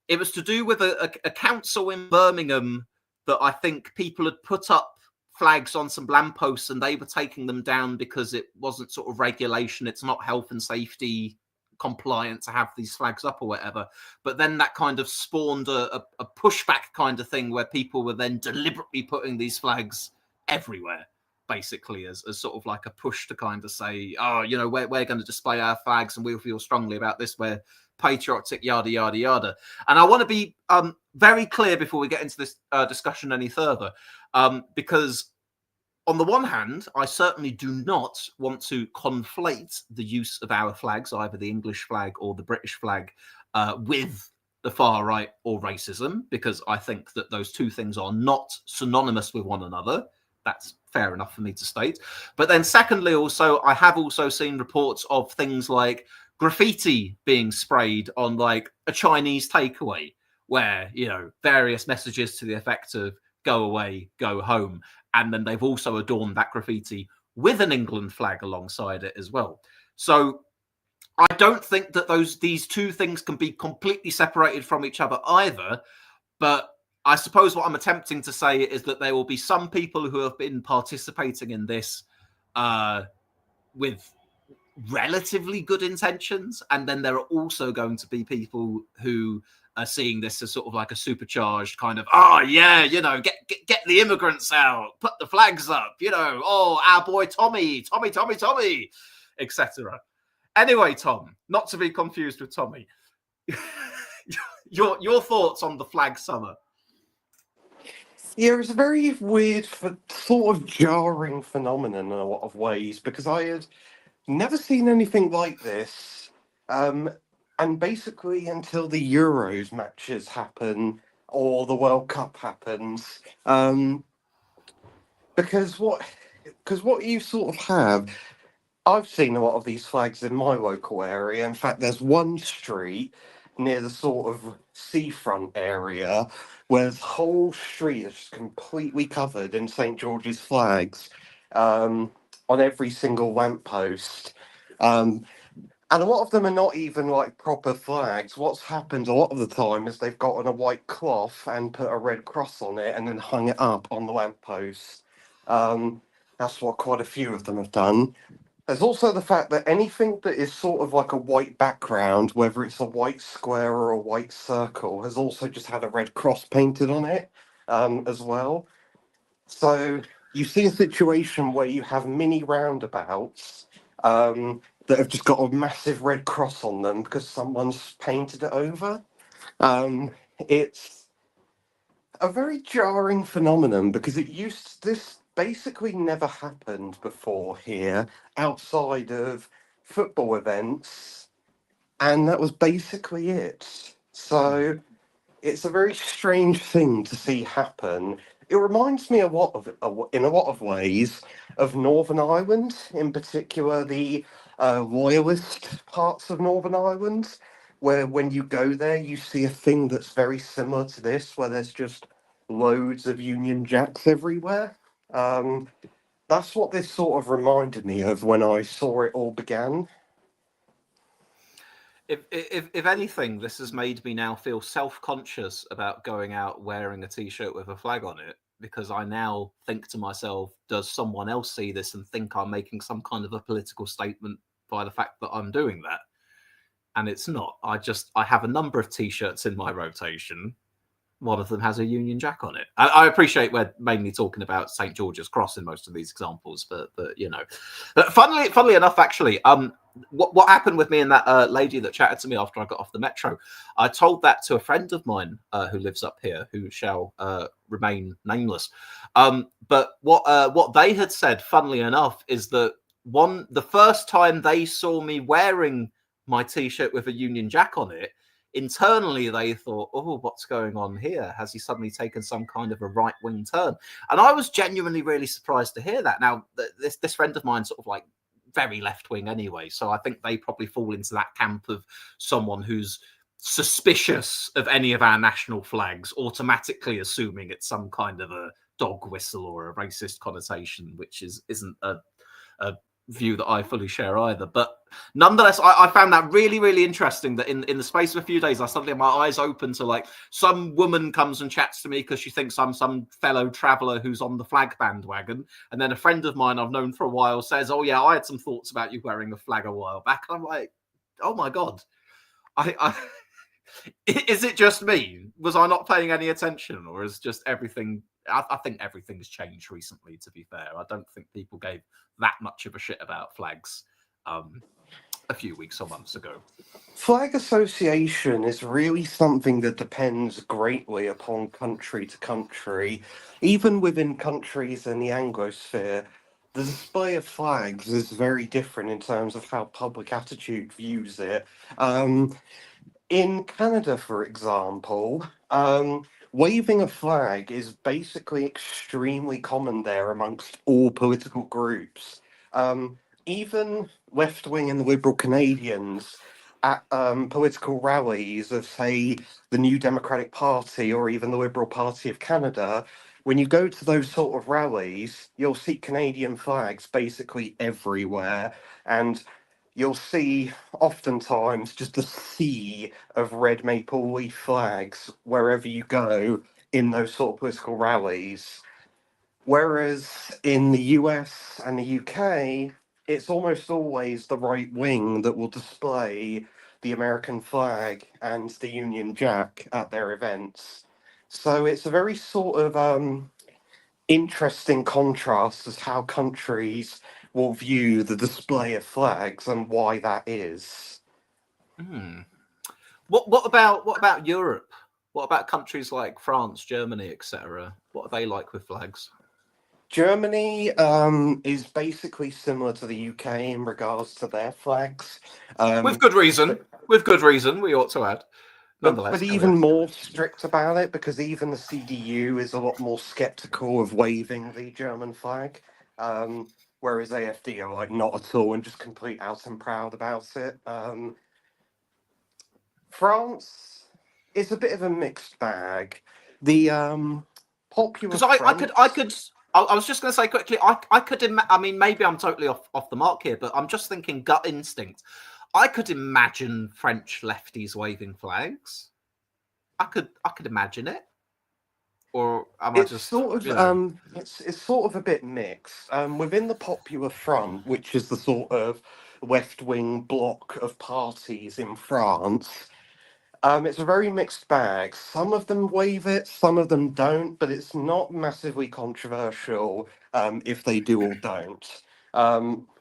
It was to do with a council in Birmingham that I think people had put up flags on some lampposts and they were taking them down because it wasn't sort of regulation. It's not health and safety compliant to have these flags up or whatever. But then that kind of spawned a pushback kind of thing where people were then deliberately putting these flags everywhere, basically, as sort of like a push to kind of say, oh, we're going to display our flags and we'll feel strongly about this. We're patriotic, yada, yada, yada. And I want to be very clear before we get into this discussion any further, because on the one hand, I certainly do not want to conflate the use of our flags, either the English flag or the British flag, with the far right or racism, because I think that those two things are not synonymous with one another. That's fair enough for me to state. But then secondly, also, I have also seen reports of things like graffiti being sprayed on like a Chinese takeaway where, various messages to the effect of go away, go home. And then they've also adorned that graffiti with an England flag alongside it as well. So I don't think that these two things can be completely separated from each other either. But I suppose what I'm attempting to say is that there will be some people who have been participating in this with relatively good intentions, and then there are also going to be people who are seeing this as sort of like a supercharged kind of, get the immigrants out, put the flags up, our boy Tommy, etc. Anyway, Tom, not to be confused with Tommy, your thoughts on the flag summer? Yeah, it's a very weird, sort of jarring phenomenon in a lot of ways, because I had never seen anything like this. And basically until the Euros matches happen or the World Cup happens. Because what you sort of have, I've seen a lot of these flags in my local area. In fact, there's one street near the sort of seafront area where the whole street is completely covered in St. George's flags, on every single lamppost. And a lot of them are not even like proper flags. What's happened a lot of the time is they've got on a white cloth and put a red cross on it and then hung it up on the lamppost. That's what quite a few of them have done. There's also the fact that anything that is sort of like a white background, whether it's a white square or a white circle, has also just had a red cross painted on it, as well. So you see a situation where you have mini roundabouts, that have just got a massive red cross on them because someone's painted it over. It's a very jarring phenomenon because this basically never happened before here outside of football events, and that was basically it. So it's a very strange thing to see happen It reminds me in a lot of ways, of Northern Ireland, in particular the royalist parts of Northern Ireland, where when you go there, you see a thing that's very similar to this, where there's just loads of Union Jacks everywhere. Um, that's what this sort of reminded me of when I saw it all began. If anything, this has made me now feel self-conscious about going out wearing a t-shirt with a flag on it, because I now think to myself, does someone else see this and think I'm making some kind of a political statement by the fact that I'm doing that? And it's not. I have a number of t-shirts in my rotation. One of them has a Union Jack on it. I appreciate we're mainly talking about St George's Cross in most of these examples, but you know, funnily enough, actually, what happened with me and that lady that chatted to me after I got off the metro, I told that to a friend of mine who lives up here, who shall remain nameless. But what they had said, funnily enough, is that the first time they saw me wearing my t-shirt with a Union Jack on it, internally they thought, oh, what's going on here? Has he suddenly taken some kind of a right-wing turn? And I was genuinely really surprised to hear that. Now, this friend of mine sort of like very left-wing anyway, so I think they probably fall into that camp of someone who's suspicious of any of our national flags, automatically assuming it's some kind of a dog whistle or a racist connotation, which isn't a view that I fully share either. But nonetheless, I found that really, really interesting that in the space of a few days, I suddenly had my eyes open to, like, some woman comes and chats to me because she thinks I'm some fellow traveller who's on the flag bandwagon. And then a friend of mine I've known for a while says, oh, yeah, I had some thoughts about you wearing a flag a while back. And I'm like, oh, my God. Is it just me? Was I not paying any attention, or is just everything? I think everything's changed recently, to be fair. I don't think people gave that much of a shit about flags a few weeks or months ago. Flag association is really something that depends greatly upon country to country. Even within countries in the Anglosphere, the display of flags is very different in terms of how public attitude views it. In Canada, for example, waving a flag is basically extremely common there amongst all political groups. Even left wing and liberal Canadians at political rallies of, say, the New Democratic Party or even the Liberal Party of Canada, when you go to those sort of rallies, you'll see Canadian flags basically everywhere. And you'll see oftentimes just a sea of red maple leaf flags wherever you go in those sort of political rallies. Whereas in the US and the UK, it's almost always the right wing that will display the American flag and the Union Jack at their events. So it's a very sort of interesting contrast as how countries will view the display of flags and why that is. Hmm. What about Europe? What about countries like France, Germany, etc.? What are they like with flags? Germany is basically similar to the UK in regards to their flags. With good reason. But, With good reason, we ought to add. but Nonetheless, carry even on. more strict about it because even the CDU is a lot more skeptical of waving the German flag. Whereas AFD are like not at all and just complete out and proud about it. France is a bit of a mixed bag. The Popular Because Front. I was just going to say quickly, I mean, maybe I'm totally off the mark here, but I'm just thinking gut instinct. I could imagine French lefties waving flags. I could imagine it. Or am I It's just, sort you of know? it's sort of a bit mixed. Within the Popular Front, which is the sort of left wing bloc of parties in France, it's a very mixed bag. Some of them waive it, some of them don't, but it's not massively controversial if they do or don't.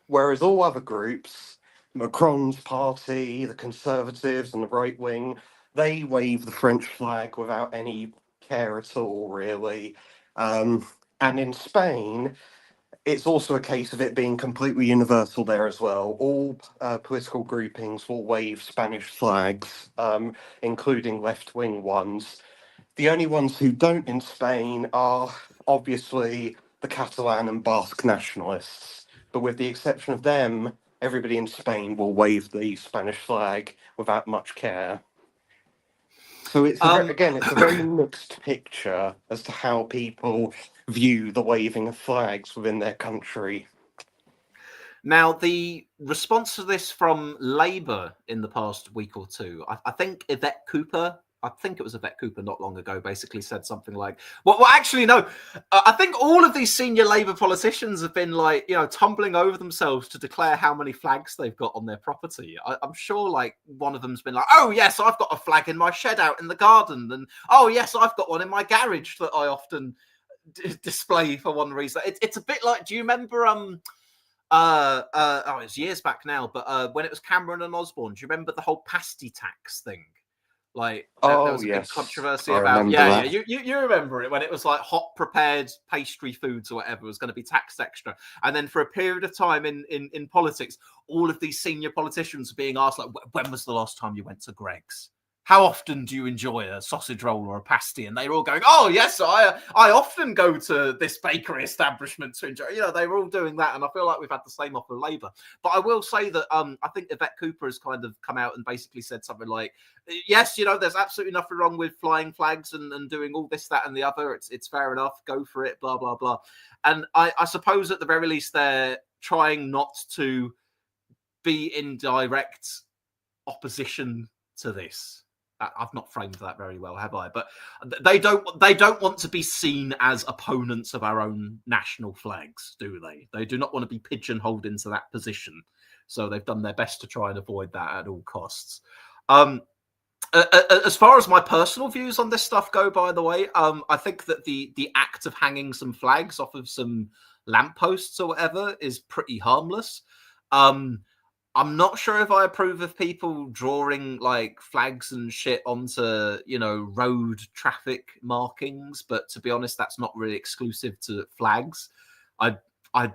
Whereas all other groups, Macron's party, the Conservatives, and the right wing, they wave the French flag without any care at all, really. Um, and in Spain, it's also a case of it being completely universal there as well. All political groupings will wave Spanish flags, including left wing ones. The only ones who don't in Spain are obviously the Catalan and Basque nationalists. But with the exception of them, everybody in Spain will wave the Spanish flag without much care. So it's Um, again, it's a very mixed picture as to how people view the waving of flags within their country. Now, the response to this from Labour in the past week or two, I think Yvette Cooper, I think it was Yvette Cooper not long ago, basically said something like, well actually, no, I think all of these senior Labour politicians have been like, tumbling over themselves to declare how many flags they've got on their property. I'm sure like one of them's been like, oh yes, I've got a flag in my shed out in the garden. And oh yes, I've got one in my garage that I often display for one reason. It's a bit like, do you remember, it was years back now, but when it was Cameron and Osborne, do you remember the whole pasty tax thing? Like there Oh was a big yes, controversy I about remember that. you remember it when it was like hot prepared pastry foods or whatever was going to be taxed extra, and then for a period of time in politics, all of these senior politicians are being asked like, when was the last time you went to Greg's? How often do you enjoy a sausage roll or a pasty? And they're all going, oh yes, I often go to this bakery establishment to enjoy. They were all doing that, and I feel like we've had the same off of Labour. But I will say that I think Yvette Cooper has kind of come out and basically said something like, yes, there's absolutely nothing wrong with flying flags and doing all this, that, and the other. It's fair enough. Go for it. Blah blah blah. And I suppose at the very least they're trying not to be in direct opposition to this. I've not framed that very well, have I? But they don't want to be seen as opponents of our own national flags, do they? They do not want to be pigeonholed into that position. So they've done their best to try and avoid that at all costs. As far as my personal views on this stuff go, by the way, I think that the act of hanging some flags off of some lampposts or whatever is pretty harmless. I'm not sure if I approve of people drawing like flags and shit onto, road traffic markings. But to be honest, that's not really exclusive to flags. I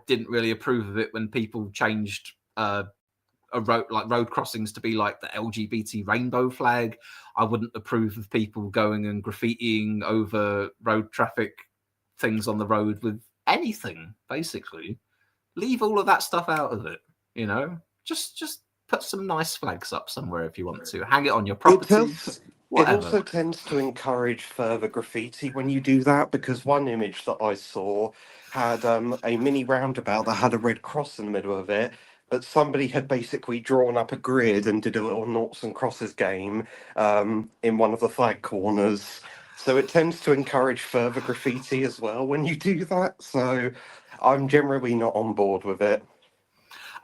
didn't really approve of it when people changed road crossings to be like the LGBT rainbow flag. I wouldn't approve of people going and graffitiing over road traffic things on the road with anything. Basically, leave all of that stuff out of it. Just put some nice flags up somewhere if you want to. Hang it on your property. It also tends to encourage further graffiti when you do that, because one image that I saw had a mini roundabout that had a red cross in the middle of it, but somebody had basically drawn up a grid and did a little noughts and crosses game in one of the flag corners. So it tends to encourage further graffiti as well when you do that. So I'm generally not on board with it.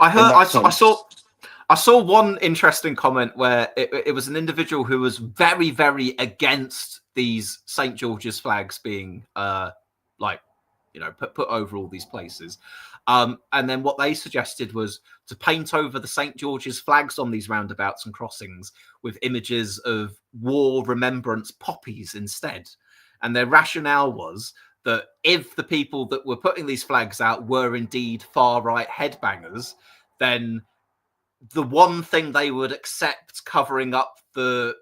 I saw one interesting comment where it was an individual who was very, very against these St. George's flags being put over all these places. And then what they suggested was to paint over the St. George's flags on these roundabouts and crossings with images of war remembrance poppies instead. And their rationale was that if the people that were putting these flags out were indeed far-right headbangers, then the one thing they would accept covering up the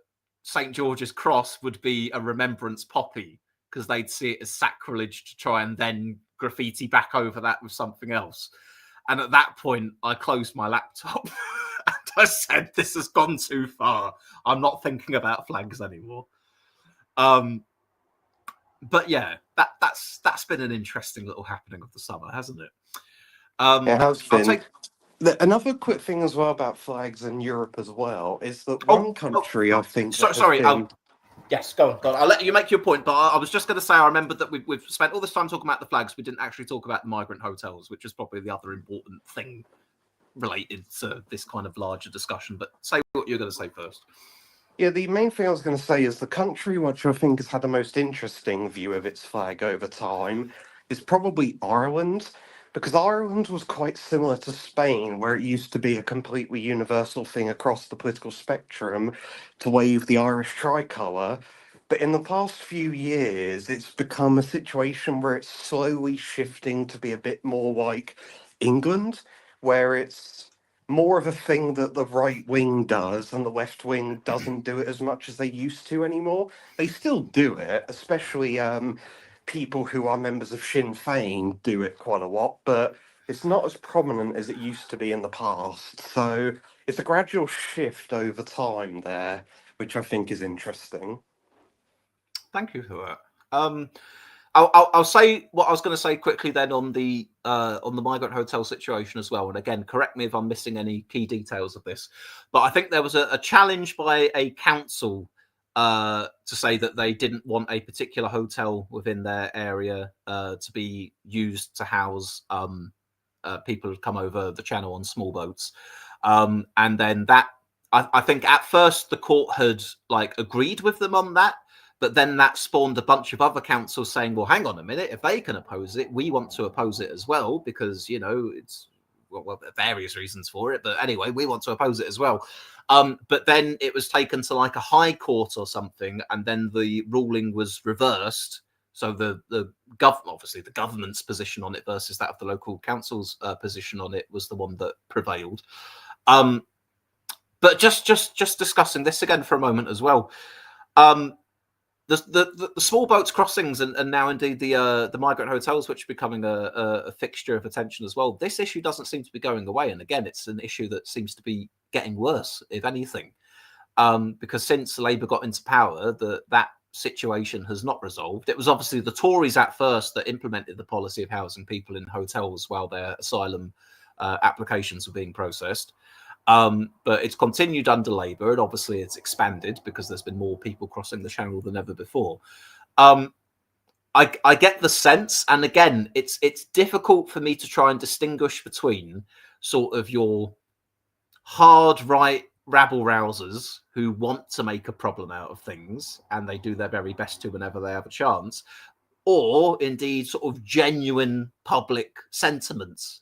St. George's Cross would be a remembrance poppy, because they'd see it as sacrilege to try and then graffiti back over that with something else. And at that point, I closed my laptop and I said, this has gone too far. I'm not thinking about flags anymore. But yeah, that's been an interesting little happening of the summer, hasn't it? It has been. Another quick thing as well about flags in Europe as well is that one country I think. Yes, go on. I'll let you make your point, but I was just going to say I remember that we've spent all this time talking about the flags. We didn't actually talk about the migrant hotels, which is probably the other important thing related to this kind of larger discussion. But say what you're going to say first. Yeah, the main thing I was going to say is the country which I think has had the most interesting view of its flag over time is probably Ireland, because Ireland was quite similar to Spain, where it used to be a completely universal thing across the political spectrum to wave the Irish tricolour. But in the past few years, it's become a situation where it's slowly shifting to be a bit more like England, where it's more of a thing that the right wing does and the left wing doesn't do it as much as they used to anymore. They still do it, especially people who are members of Sinn Féin do it quite a lot, but it's not as prominent as it used to be in the past. So it's a gradual shift over time there, which I think is interesting. Thank you for that. I'll say what I was going to say quickly then on the migrant hotel situation as well. And again, correct me if I'm missing any key details of this, but I think there was a challenge by a council to say that they didn't want a particular hotel within their area to be used to house people who come over the channel on small boats, and then that I think at first the court had agreed with them on that. But then that spawned a bunch of other councils saying, well, hang on a minute, if they can oppose it, we want to oppose it as well, because, it's various reasons for it. But anyway, we want to oppose it as well. But then it was taken to a high court or something, and then the ruling was reversed. So the government, obviously the government's position on it versus that of the local council's position on it was the one that prevailed. But just discussing this again for a moment as well. The small boats crossings and now indeed the migrant hotels, which are becoming a fixture of attention as well. This issue doesn't seem to be going away, and again, it's an issue that seems to be getting worse, if anything, because since Labour got into power, that situation has not resolved. It was obviously the Tories at first that implemented the policy of housing people in hotels while their asylum applications were being processed. But it's continued under Labour, and obviously it's expanded because there's been more people crossing the channel than ever before. I get the sense, and again, it's difficult for me to try and distinguish between sort of your hard right rabble rousers who want to make a problem out of things, and they do their very best to whenever they have a chance, or indeed sort of genuine public sentiments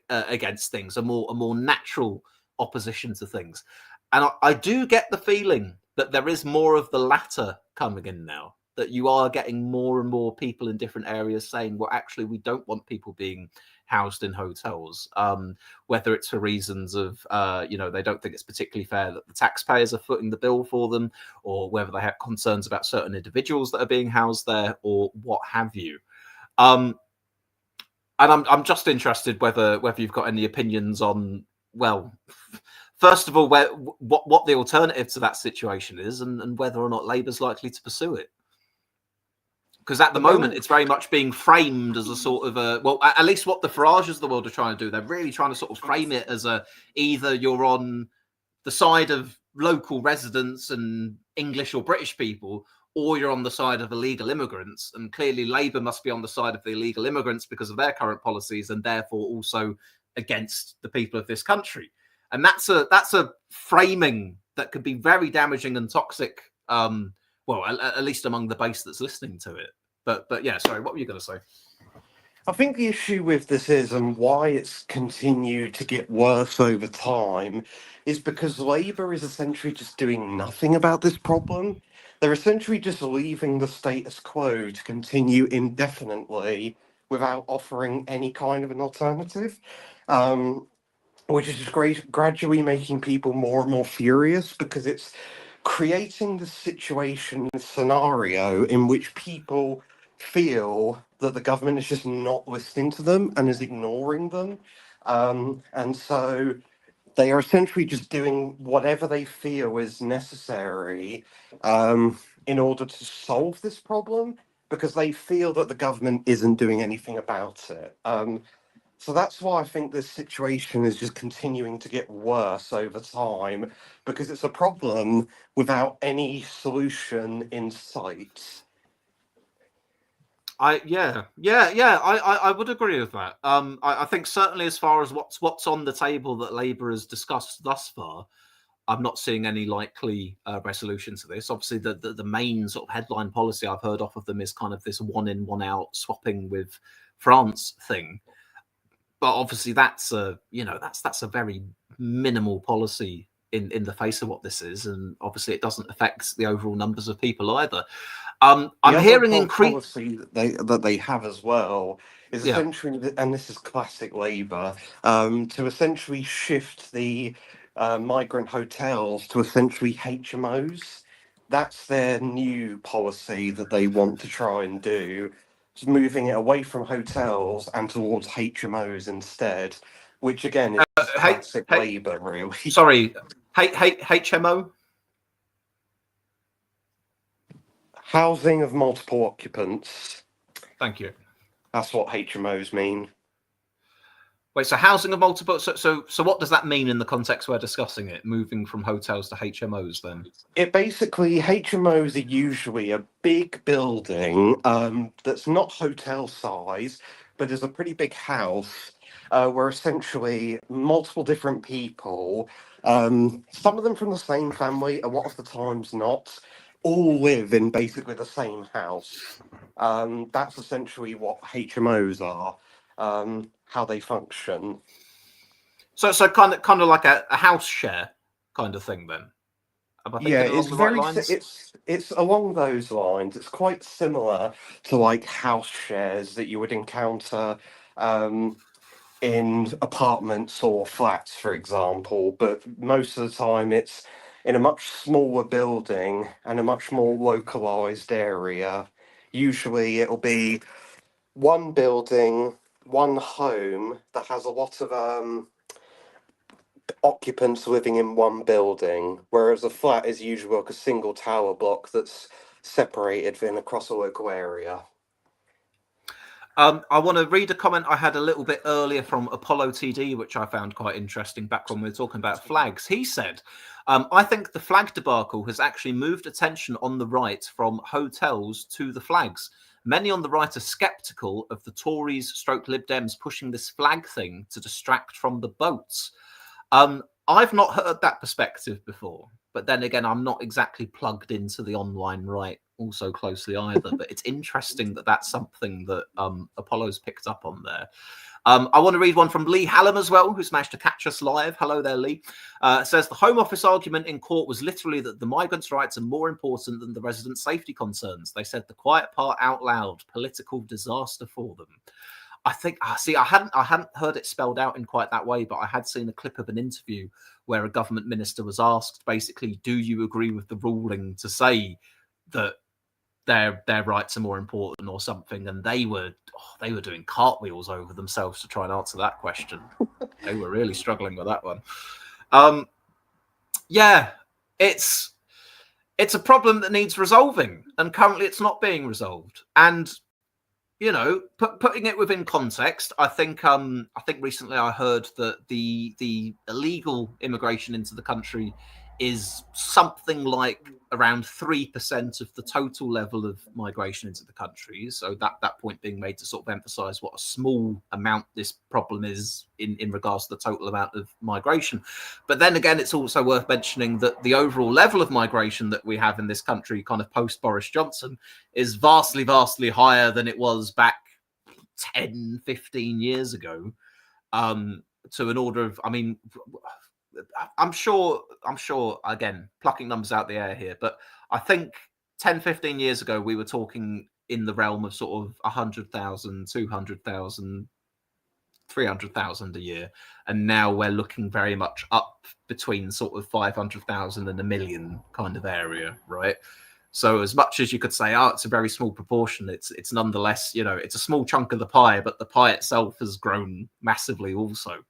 against things, a more natural opposition to things. And I do get the feeling that there is more of the latter coming in now, that you are getting more and more people in different areas saying, well, actually, we don't want people being housed in hotels, whether it's for reasons of, they don't think it's particularly fair that the taxpayers are footing the bill for them, or whether they have concerns about certain individuals that are being housed there, or what have you. And I'm just interested whether you've got any opinions on, well, first of all, what the alternative to that situation is, and whether or not Labour's likely to pursue it. Because at the moment, it's very much being framed as a sort of at least what the Farages of the world are trying to do. They're really trying to sort of frame it as either you're on the side of local residents and English or British people, or you're on the side of illegal immigrants. And clearly Labour must be on the side of the illegal immigrants because of their current policies, and therefore also against the people of this country. And that's a framing that could be very damaging and toxic, at least among the base that's listening to it. But yeah, sorry, what were you going to say? I think the issue with this is, and why it's continued to get worse over time, is because Labour is essentially just doing nothing about this problem. They're essentially just leaving the status quo to continue indefinitely without offering any kind of an alternative, which is just gradually making people more and more furious, because it's creating the situation, the scenario in which people feel that the government is just not listening to them and is ignoring them. And so they are essentially just doing whatever they feel is necessary in order to solve this problem, because they feel that the government isn't doing anything about it. So that's why I think this situation is just continuing to get worse over time, because it's a problem without any solution in sight. I would agree with that. I think certainly as far as what's on the table that Labour has discussed thus far, I'm not seeing any likely resolution to this. Obviously, the main sort of headline policy I've heard off of them is kind of this one in, one out swapping with France thing. But obviously, that's a very minimal policy in the face of what this is, and obviously, it doesn't affect the overall numbers of people either. I'm hearing policy that they have as well is essentially, and this is classic Labour, to essentially shift the migrant hotels to essentially HMOs. That's their new policy that they want to try and do. moving it away from hotels and towards HMOs instead, which again is Hey, classic hey, Labour, really. sorry, HMO. Housing of multiple occupants. Thank you. That's what HMOs mean. Wait, so housing of multiple. So what does that mean in the context we're discussing it? Moving from hotels to HMOs, then? It basically, HMOs are usually a big building that's not hotel size, but is a pretty big house where essentially multiple different people, some of them from the same family, a lot of the times not, all live in basically the same house. That's essentially what HMOs are, how they function. So kind of like a house share kind of thing, then. Am I Yeah, thinking along it's the right very lines? it's along those lines. It's quite similar to like house shares that you would encounter um, in apartments or flats, for example. But most of the time, it's in a much smaller building and a much more localized area. Usually, it'll be one building, one home that has a lot of occupants living in one building, whereas a flat is usually like a single tower block that's separated then across a local area. I want to read a comment I had a little bit earlier from Apollo TD, which I found quite interesting back when we were talking about flags. He said, I think the flag debacle has actually moved attention on the right from hotels to the flags. Many on the right are sceptical of the Tories stroke Lib Dems pushing this flag thing to distract from the boats. I've not heard that perspective before, but then again, I'm not exactly plugged into the online right also closely either. But it's interesting that that's something that Apollo's picked up on there. I want to read one from Lee Hallam as well, who's managed to catch us live. Hello there, Lee. Says the Home Office argument in court was literally that the migrants' rights are more important than the resident safety concerns. They said the quiet part out loud. Political disaster for them. I think I hadn't heard it spelled out in quite that way, but I had seen a clip of an interview where a government minister was asked basically, do you agree with the ruling to say that their rights are more important or something? And they were doing cartwheels over themselves to try and answer that question. They were really struggling with that one. Yeah, it's a problem that needs resolving, and currently it's not being resolved. And putting it within context, I think recently I heard that the illegal immigration into the country is something like around 3% of the total level of migration into the country. So that point being made to sort of emphasize what a small amount this problem is in regards to the total amount of migration. But then again, it's also worth mentioning that the overall level of migration that we have in this country, kind of post Boris Johnson, is vastly, vastly higher than it was back 10, 15 years ago. To an order of, I mean, I'm sure, again, plucking numbers out the air here, but I think 10, 15 years ago, we were talking in the realm of sort of 100,000, 200,000, 300,000 a year. And now we're looking very much up between sort of 500,000 and a million kind of area, right? So as much as you could say, oh, it's a very small proportion, it's nonetheless, it's a small chunk of the pie, but the pie itself has grown massively also.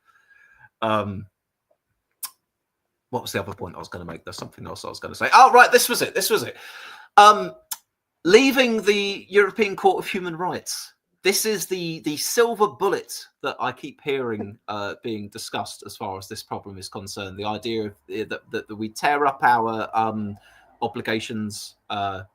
What was the other point I was going to make? There's something else I was going to say. Oh, right, this was it. Leaving the European Court of Human Rights. This is the silver bullet that I keep hearing being discussed as far as this problem is concerned. The idea of that we tear up our obligations to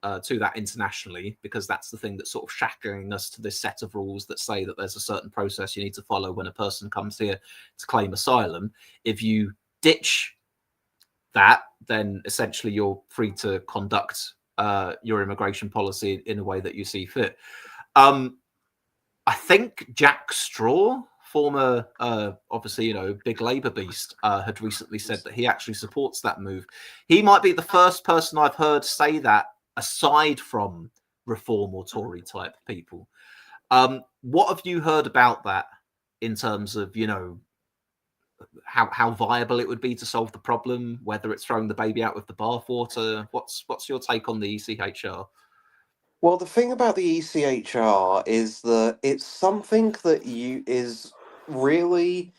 that internationally, because that's the thing that's sort of shackling us to this set of rules that say that there's a certain process you need to follow when a person comes here to claim asylum. If you ditch that, then essentially you're free to conduct your immigration policy in a way that you see fit. I think Jack Straw, former, obviously, big Labour beast, had recently said that he actually supports that move. He might be the first person I've heard say that, aside from Reform or Tory type people. What have you heard about that in terms of, how viable it would be to solve the problem, whether it's throwing the baby out with the bathwater? What's your take on the ECHR? Well, the thing about the ECHR is that it's something that you is really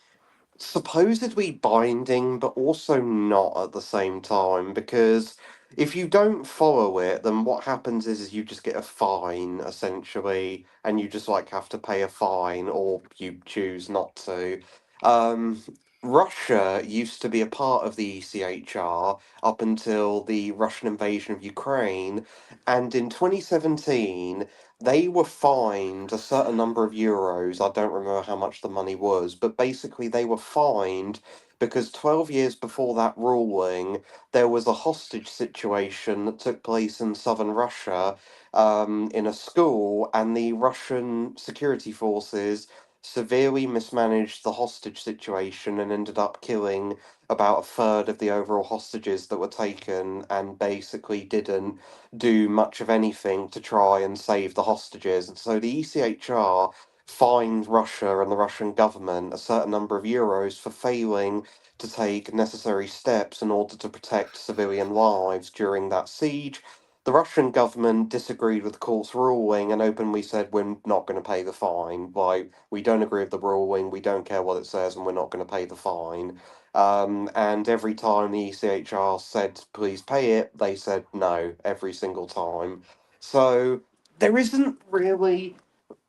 supposedly binding, but also not at the same time, because if you don't follow it, then what happens is you just get a fine essentially, and you just like have to pay a fine, or you choose not to. Um, Russia used to be a part of the ECHR up until the Russian invasion of Ukraine, and in 2017 they were fined a certain number of euros. I don't remember how much the money was, but basically they were fined because 12 years before that ruling, there was a hostage situation that took place in southern Russia, in a school, and the Russian security forces severely mismanaged the hostage situation and ended up killing about a third of the overall hostages that were taken, and basically didn't do much of anything to try and save the hostages. And so the ECHR fined Russia and the Russian government a certain number of euros for failing to take necessary steps in order to protect civilian lives during that siege. The Russian government disagreed with the court's ruling and openly said, "We're not going to pay the fine. Like, we don't agree with the ruling, we don't care what it says, and we're not going to pay the fine." And every time the ECHR said, "Please pay it," they said no every single time. So there isn't really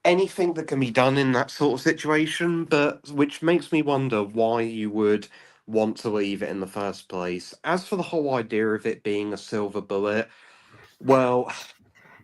anything that can be done in that sort of situation, but which makes me wonder why you would want to leave it in the first place. As for the whole idea of it being a silver bullet, well,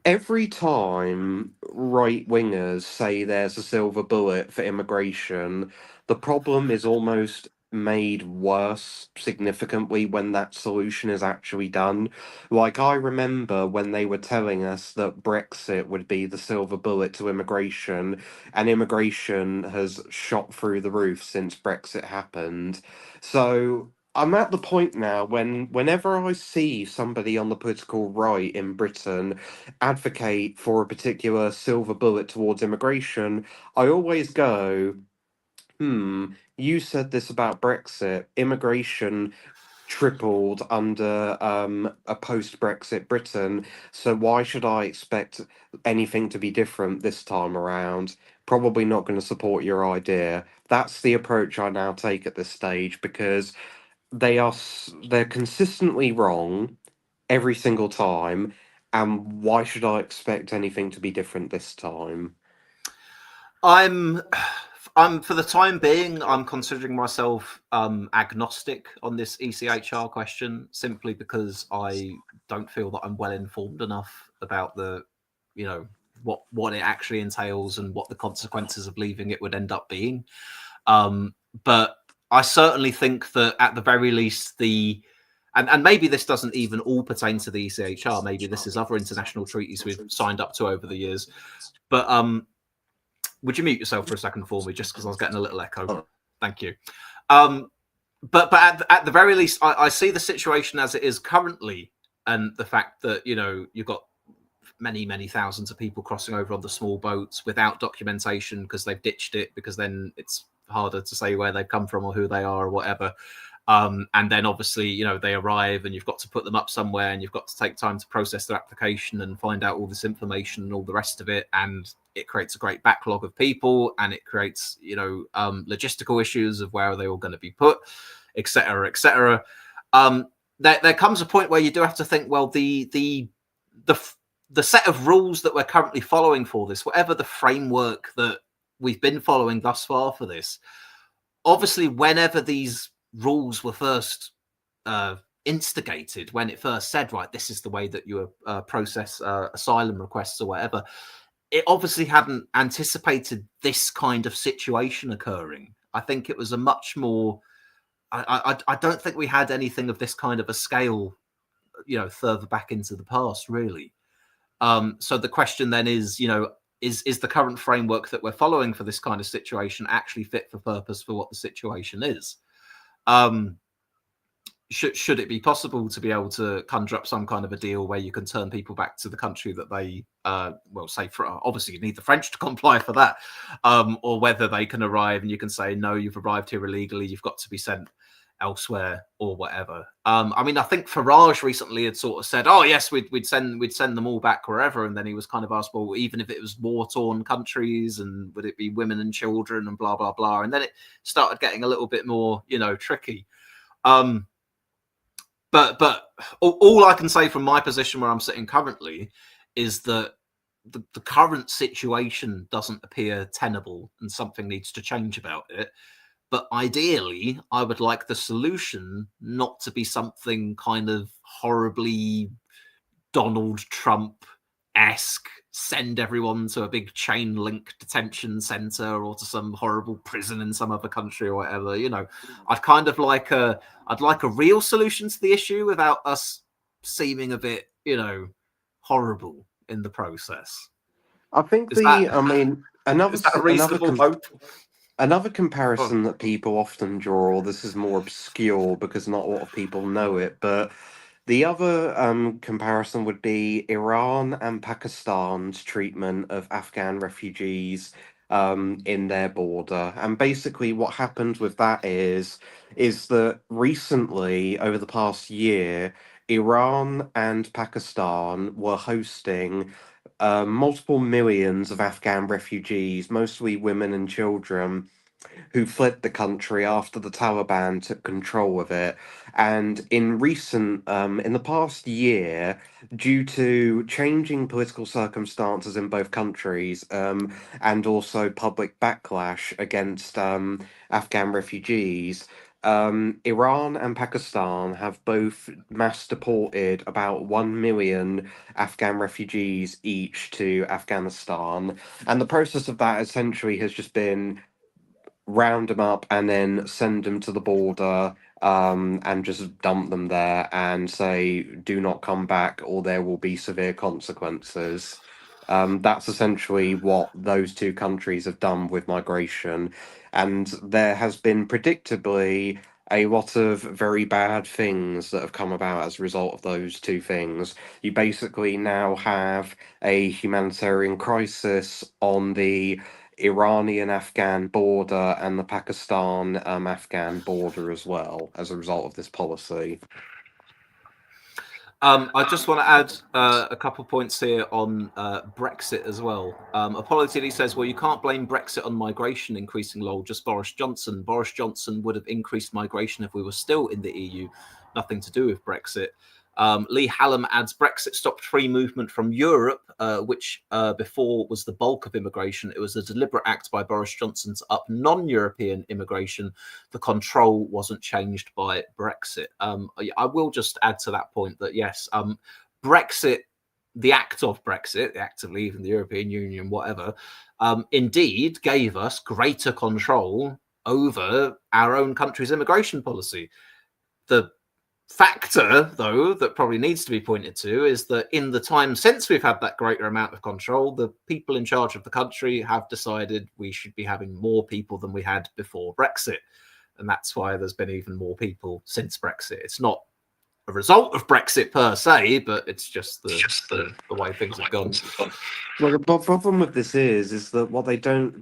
every time right wingers say there's a silver bullet for immigration, the problem is almost made worse significantly when that solution is actually done. Like, I remember when they were telling us that Brexit would be the silver bullet to immigration, and immigration has shot through the roof since Brexit happened. So. I'm at the point now whenever I see somebody on the political right in Britain advocate for a particular silver bullet towards immigration, I always go, you said this about Brexit. Immigration tripled under a post Brexit Britain, so why should I expect anything to be different this time around? Probably not going to support your idea. That's the approach I now take at this stage, because they're consistently wrong every single time, and why should I expect anything to be different this time? I'm I'm for the time being, I'm considering myself agnostic on this ECHR question, simply because I don't feel that I'm well informed enough about the, you know, what it actually entails and what the consequences of leaving it would end up being. But I certainly think that at the very least and maybe this doesn't even all pertain to the ECHR. Maybe this is other international treaties we've signed up to over the years. But would you mute yourself for a second for me, just because I was getting a little echo? Thank you. But at the very least, I see the situation as it is currently, and the fact that you've got many thousands of people crossing over on the small boats without documentation because they've ditched it, because then it's harder to say where they've come from or who they are or whatever. And then obviously, they arrive and you've got to put them up somewhere, and you've got to take time to process their application and find out all this information and all the rest of it. And it creates a great backlog of people, and it creates, logistical issues of where are they all going to be put, etc., etc. There comes a point where you do have to think, well, the set of rules that we're currently following for this, whatever the framework that we've been following thus far for this, obviously, whenever these rules were first instigated, when it first said, right, this is the way that you process asylum requests or whatever, it obviously hadn't anticipated this kind of situation occurring. I think it was a much more, I don't think we had anything of this kind of a scale, further back into the past, really. So the question then is, is the current framework that we're following for this kind of situation actually fit for purpose for what the situation is? Should it be possible to be able to conjure up some kind of a deal where you can turn people back to the country that they, say, for obviously you need the French to comply for that, or whether they can arrive and you can say, no, you've arrived here illegally, you've got to be sent, elsewhere or whatever. I mean, I think Farage recently had sort of said, "Oh yes, we'd send them all back wherever," and then he was kind of asked, "Well, even if it was war-torn countries, and would it be women and children and blah blah blah?" And then it started getting a little bit more, tricky. But all I can say from my position where I'm sitting currently is that the current situation doesn't appear tenable, and something needs to change about it. But ideally, I would like the solution not to be something kind of horribly Donald Trump-esque, send everyone to a big chain link detention center or to some horrible prison in some other country or whatever. I'd kind of like I'd like a real solution to the issue without us seeming a bit, horrible in the process. I think Is that a reasonable hope? Another comparison that people often draw, this is more obscure because not a lot of people know it, but the other comparison would be Iran and Pakistan's treatment of Afghan refugees in their border. And basically, what happened with that is that recently, over the past year, Iran and Pakistan were hosting multiple millions of Afghan refugees, mostly women and children, who fled the country after the Taliban took control of it. And in the past year, due to changing political circumstances in both countries, and also public backlash against Afghan refugees, Iran and Pakistan have both mass deported about 1 million Afghan refugees each to Afghanistan. And the process of that essentially has just been round them up and then send them to the border, and just dump them there and say, do not come back or there will be severe consequences. That's essentially what those two countries have done with migration. And there has been predictably a lot of very bad things that have come about as a result of those two things. You basically now have a humanitarian crisis on the Iranian Afghan border and the Pakistan Afghan border as well as a result of this policy. I just want to add a couple of points here on Brexit as well. Apologity says, well, you can't blame Brexit on migration increasing, lol, just Boris Johnson. Boris Johnson would have increased migration if we were still in the EU. Nothing to do with Brexit. Lee Hallam adds, Brexit stopped free movement from Europe, which before was the bulk of immigration. It was a deliberate act by Boris Johnson to up non-European immigration. The control wasn't changed by Brexit. I will just add to that point that, yes, Brexit, the act of Brexit, the act of leaving the European Union, whatever, indeed gave us greater control over our own country's immigration policy. The factor, though, that probably needs to be pointed to is that in the time since we've had that greater amount of control, the people in charge of the country have decided we should be having more people than we had before Brexit. And that's why there's been even more people since Brexit. It's not a result of Brexit per se, but it's just the way things have gone. Well, the problem with this is that what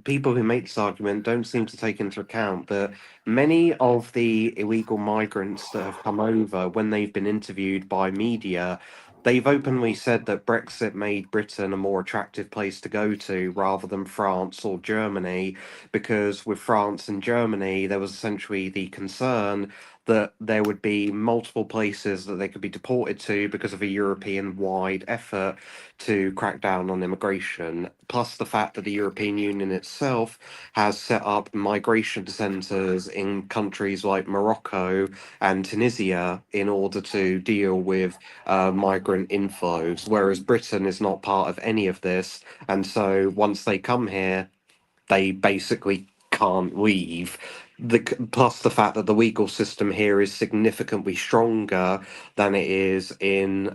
people who make this argument don't seem to take into account that many of the illegal migrants that have come over, when they've been interviewed by media, they've openly said that Brexit made Britain a more attractive place to go to rather than France or Germany, because with France and Germany, there was essentially the concern that there would be multiple places that they could be deported to because of a European-wide effort to crack down on immigration, plus the fact that the European Union itself has set up migration centres in countries like Morocco and Tunisia in order to deal with migrant inflows, whereas Britain is not part of any of this. And so once they come here, they basically can't leave. Plus the fact that the legal system here is significantly stronger than it is in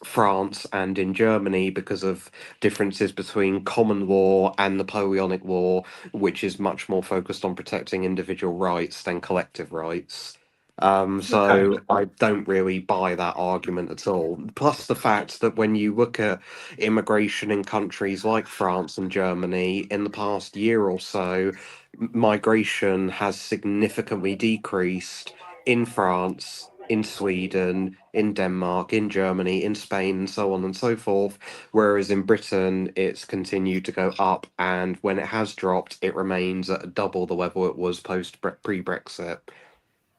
France and in Germany because of differences between common law and Napoleonic law, which is much more focused on protecting individual rights than collective rights. So I don't really buy that argument at all. Plus the fact that when you look at immigration in countries like France and Germany in the past year or so, migration has significantly decreased in France, in Sweden, in Denmark, in Germany, in Spain, and so on and so forth. Whereas in Britain, it's continued to go up, and when it has dropped, it remains at double the level it was pre-Brexit.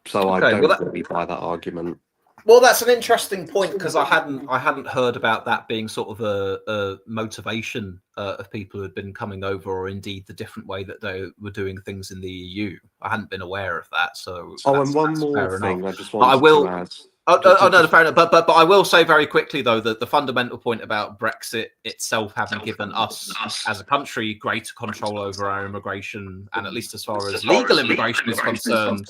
So I Okay, well, don't really buy that argument. that's an interesting point because I hadn't heard about that being sort of a motivation of people who had been coming over, or indeed the different way that they were doing things in the EU. I hadn't been aware of that, so Oh, and that's one more fair enough. thing I just But I wanted to will. add. Oh, no, fair enough. But I will say very quickly though that the fundamental point about Brexit itself having given us as a country greater control over our immigration, and at least as far as legal immigration is concerned,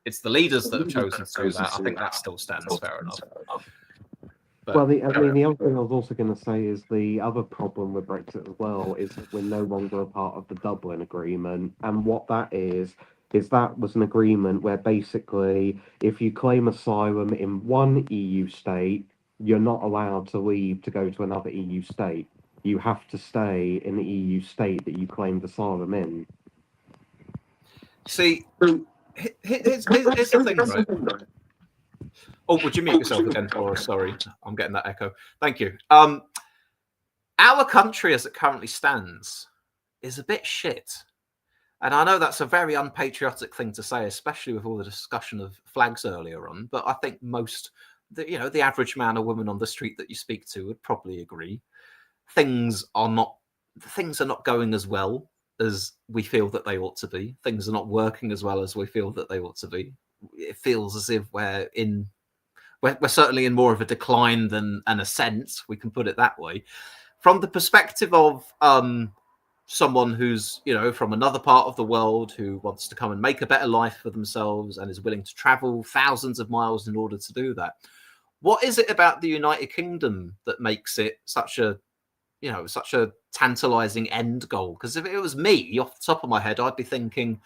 it's the leaders that have chosen to do that. I think that still stands fair enough. Well, But the other thing I was also going to say is the other problem with Brexit as well is that we're no longer a part of the Dublin Agreement, and what that is that was an agreement where basically if you claim asylum in one EU state, you're not allowed to leave to go to another EU state. You have to stay in the EU state that you claimed asylum in. see, here's the thing, right? Oh, would you mute yourself again for us? Sorry, I'm getting that echo. Thank you. Our country, as it currently stands, is a bit shit. And I know that's a very unpatriotic thing to say, especially with all the discussion of flags earlier on. But I think the average man or woman on the street that you speak to would probably agree. Things are not going as well as we feel that they ought to be. Things are not working as well as we feel that they ought to be. It feels as if we're certainly in more of a decline than an ascent. We can put it that way. From the perspective of someone who's from another part of the world who wants to come and make a better life for themselves and is willing to travel thousands of miles in order to do that, what is it about the United Kingdom that makes it such a tantalizing end goal? Because if it was me, off the top of my head, I'd be thinking,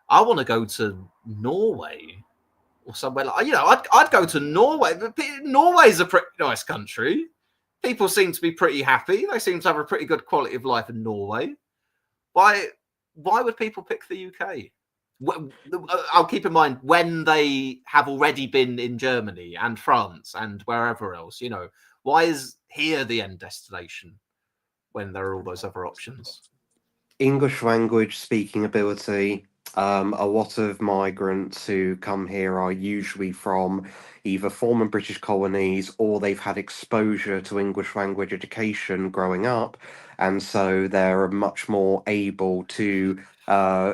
I want to go to Norway or somewhere like, I'd go to Norway. Norway's a pretty nice country. People seem to be pretty happy. They seem to have a pretty good quality of life in Norway. Why would people pick the UK? I'll keep in mind when they have already been in Germany and France and wherever else. Why is here the end destination when there are all those other options? English language speaking ability. A lot of migrants who come here are usually from either former British colonies or they've had exposure to English language education growing up, and so they're much more able to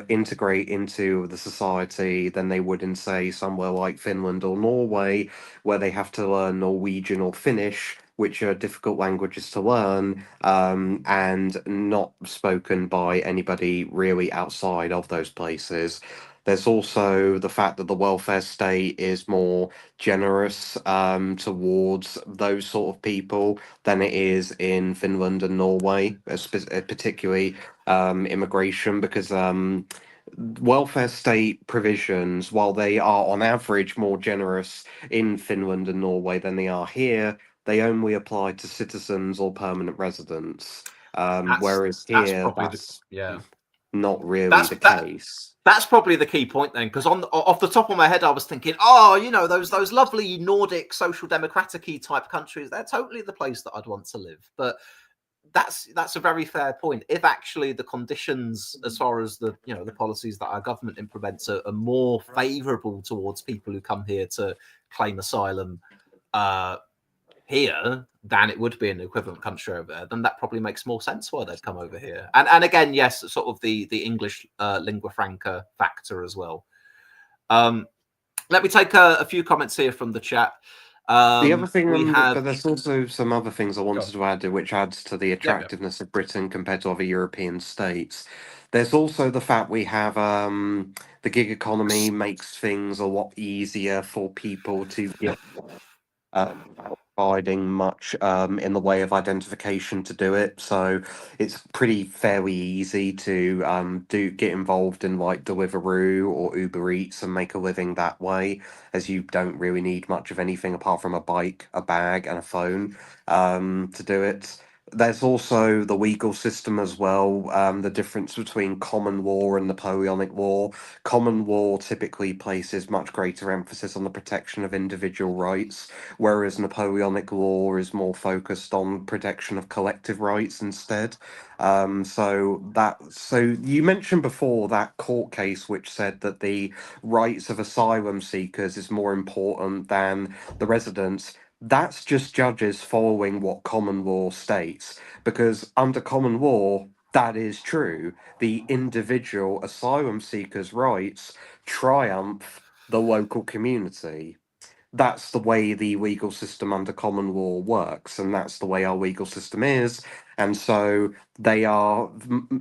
integrate into the society than they would in, say, somewhere like Finland or Norway, where they have to learn Norwegian or Finnish, which are difficult languages to learn, and not spoken by anybody really outside of those places. There's also the fact that the welfare state is more generous towards those sort of people than it is in Finland and Norway, particularly immigration, because welfare state provisions, while they are on average more generous in Finland and Norway than they are here, they only apply to citizens or permanent residents. Whereas That's here, probably that's yeah. not really That's the case. that's probably the key point then, because off the top of my head, I was thinking, those lovely Nordic social democratic-y type countries, they're totally the place that I'd want to live. But that's a very fair point. If actually the conditions, as far as the policies that our government implements, are more favourable towards people who come here to claim asylum here than it would be in the equivalent country over there, then that probably makes more sense why they'd come over here. And again, yes, sort of the English lingua franca factor as well. Let me take a few comments here from the chat. The other thing, but there's also some other things I wanted to add, which adds to the attractiveness of Britain compared to other European states. There's also the fact we have the gig economy makes things a lot easier for people to get providing much in the way of identification to do it. So it's pretty fairly easy to get involved in like Deliveroo or Uber Eats and make a living that way, as you don't really need much of anything apart from a bike, a bag, and a phone to do it. there's also the legal system as well. The difference between common law and Napoleonic law. Common law typically places much greater emphasis on the protection of individual rights, whereas Napoleonic law is more focused on protection of collective rights instead. So you mentioned before that court case which said that the rights of asylum seekers is more important than the residents. That's just judges following what common law states, because under common law, that is true. The individual asylum seeker's rights triumph the local community. That's the way the legal system under common law works, and that's the way our legal system is. And so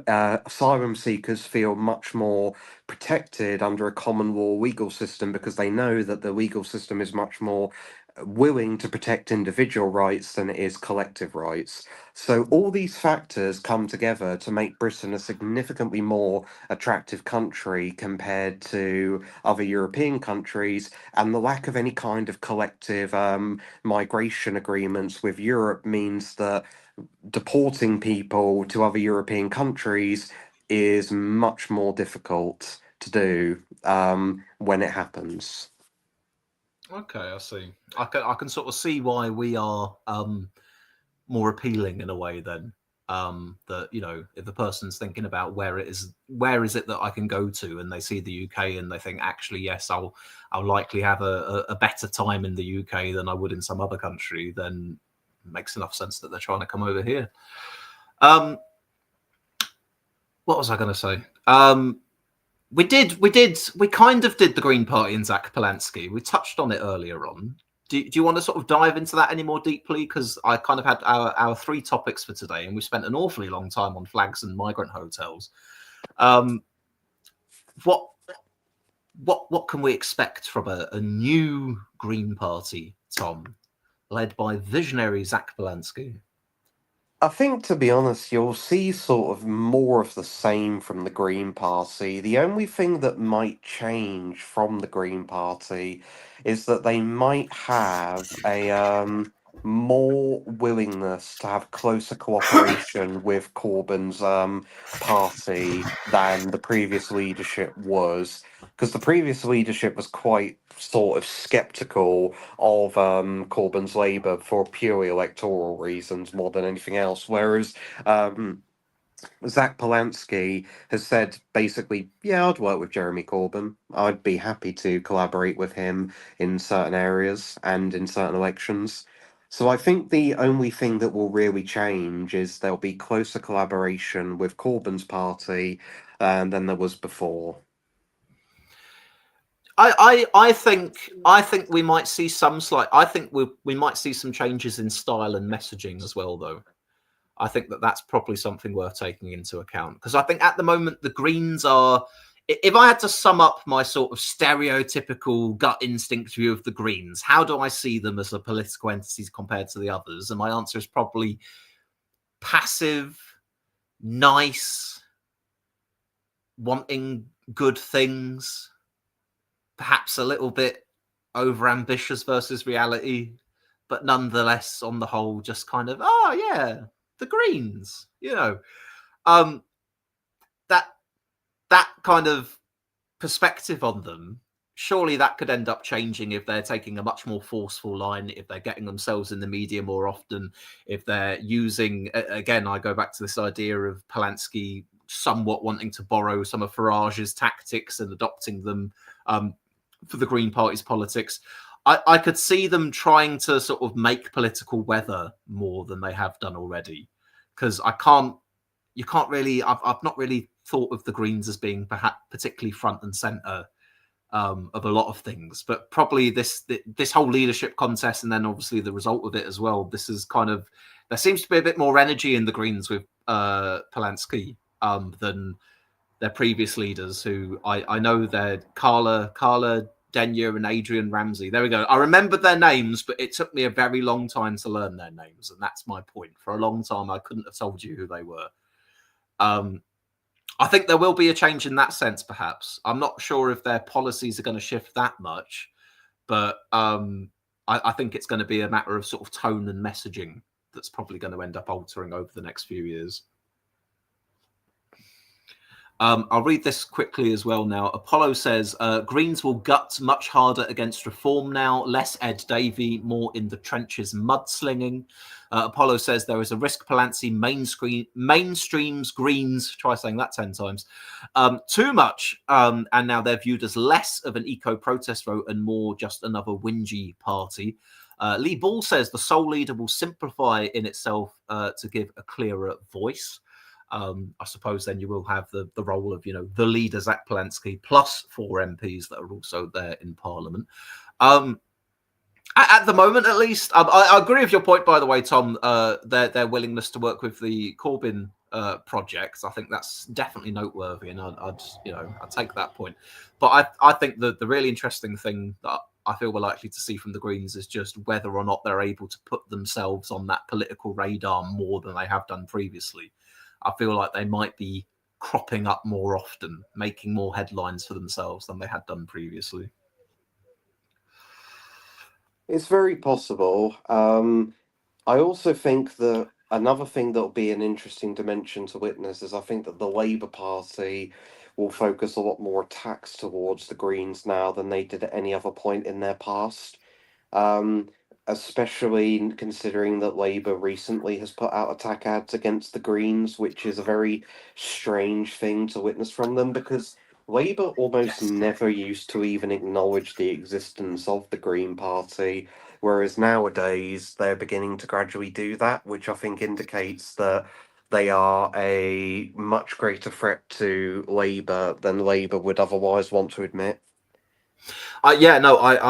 asylum seekers feel much more protected under a common law legal system because they know that the legal system is much more willing to protect individual rights than it is collective rights. So all these factors come together to make Britain a significantly more attractive country compared to other European countries, and the lack of any kind of collective migration agreements with Europe means that deporting people to other European countries is much more difficult to do when it happens. Okay, I see. I can sort of see why we are more appealing in a way then. That, you know, if the person's thinking about where is it that I can go to, and they see the UK and they think, actually, yes, I'll likely have a better time in the UK than I would in some other country, then it makes enough sense that they're trying to come over here. What was I going to say? We kind of did the Green Party and Zach Polanski. We touched on it earlier on. Do you want to sort of dive into that any more deeply? Because I kind of had our three topics for today, and we spent an awfully long time on flags and migrant hotels. What can we expect from a new Green Party, Tom, led by visionary Zach Polanski? I think, to be honest, you'll see sort of more of the same from the Green Party. The only thing that might change from the Green Party is that they might have a more willingness to have closer cooperation with Corbyn's party than the previous leadership was. Because the previous leadership was quite sort of skeptical of Corbyn's Labour for purely electoral reasons more than anything else. Whereas Zach Polanski has said basically, yeah, I'd work with Jeremy Corbyn. I'd be happy to collaborate with him in certain areas and in certain elections. So I think the only thing that will really change is there'll be closer collaboration with Corbyn's party than there was before. I think we might see some slight. I think we might see some changes in style and messaging as well, though. I think that's probably something worth taking into account, because I think at the moment the Greens are. If I had to sum up my sort of stereotypical gut instinct view of the Greens, how do I see them as a political entity compared to the others? And my answer is probably passive, nice, wanting good things, perhaps a little bit over ambitious versus reality, but nonetheless, on the whole, just kind of, oh yeah, the Greens, you know, that kind of perspective on them. Surely that could end up changing if they're taking a much more forceful line, if they're getting themselves in the media more often, if they're using, again, I go back to this idea of Polanski somewhat wanting to borrow some of Farage's tactics and adopting them for the Green Party's politics. I could see them trying to sort of make political weather more than they have done already, because you can't really, I've not really thought of the Greens as being perhaps particularly front and center of a lot of things, but probably this whole leadership contest, and then obviously the result of it as well. This is kind of, there seems to be a bit more energy in the Greens with Polanski than their previous leaders, who I know they're Carla Denyer and Adrian Ramsey. There we go. I remembered their names, but it took me a very long time to learn their names, and that's my point. For a long time, I couldn't have told you who they were. I think there will be a change in that sense, perhaps. I'm not sure if their policies are going to shift that much, but I think it's going to be a matter of sort of tone and messaging that's probably going to end up altering over the next few years. I'll read this quickly as well now. Apollo says, Greens will gut much harder against reform now, less Ed Davey, more in the trenches mudslinging. Apollo says there is a risk Palanci mainstreams Greens, try saying that 10 times, too much, and now they're viewed as less of an eco-protest vote and more just another whingy party. Lee Ball says the sole leader will simplify in itself to give a clearer voice. I suppose then you will have the role of, the leader, Zach Polansky, plus 4 MPs that are also there in Parliament. At the moment, at least, I agree with your point, by the way, Tom, their willingness to work with the Corbyn projects. I think that's definitely noteworthy, and I'd take that point. But I think the really interesting thing that I feel we're likely to see from the Greens is just whether or not they're able to put themselves on that political radar more than they have done previously. I feel like they might be cropping up more often, making more headlines for themselves than they had done previously. It's very possible. I also think that another thing that will be an interesting dimension to witness is I think that the Labour Party will focus a lot more attacks towards the Greens now than they did at any other point in their past. Especially considering that Labour recently has put out attack ads against the Greens, which is a very strange thing to witness from them because Labour almost never used to even acknowledge the existence of the Green Party, whereas nowadays they're beginning to gradually do that, which I think indicates that they are a much greater threat to Labour than Labour would otherwise want to admit. I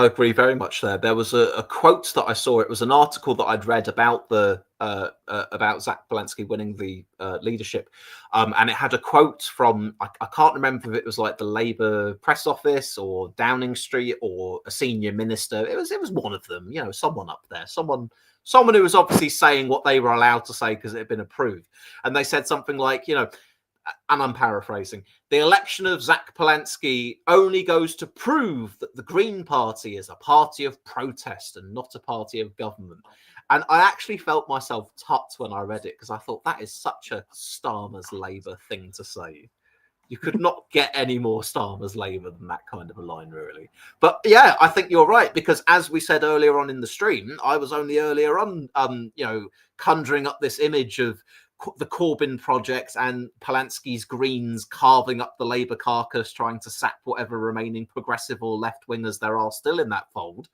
agree very much there. There was a quote that I saw. It was an article that I'd read about about Zach Polansky winning the leadership, and it had a quote from I can't remember if it was like the Labour press office or Downing Street or a senior minister. It was one of them. Someone up there, someone who was obviously saying what they were allowed to say because it had been approved, and they said something like, and I'm paraphrasing, the election of Zach Polansky only goes to prove that the Green Party is a party of protest and not a party of government. And I actually felt myself touched when I read it because I thought that is such a Starmer's Labour thing to say. You could not get any more Starmer's Labour than that kind of a line, really. But yeah, I think you're right, because as we said earlier on in the stream, I was only earlier on, conjuring up this image of the Corbyn project and Polansky's Greens carving up the Labour carcass, trying to sap whatever remaining progressive or left-wingers there are still in that fold.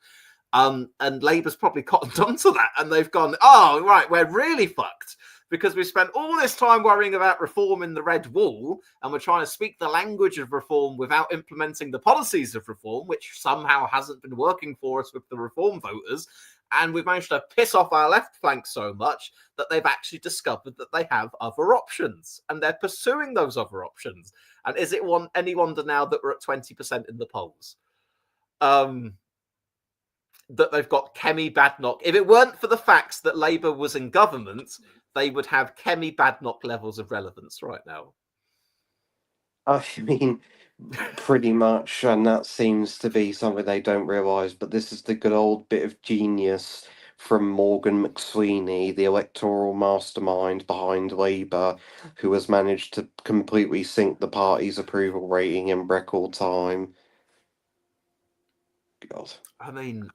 And Labour's probably cottoned onto that, and they've gone, oh, right, we're really fucked, because we spent all this time worrying about reform in the red wall, and we're trying to speak the language of reform without implementing the policies of reform, which somehow hasn't been working for us with the reform voters. And we've managed to piss off our left flank so much that they've actually discovered that they have other options, and they're pursuing those other options. And is it any wonder now that we're at 20% in the polls? That they've got Kemi Badenoch. If it weren't for the facts that Labour was in government, they would have Kemi Badenoch levels of relevance right now. I mean, pretty much, and that seems to be something they don't realise, but this is the good old bit of genius from Morgan McSweeney, the electoral mastermind behind Labour, who has managed to completely sink the party's approval rating in record time. God. I mean,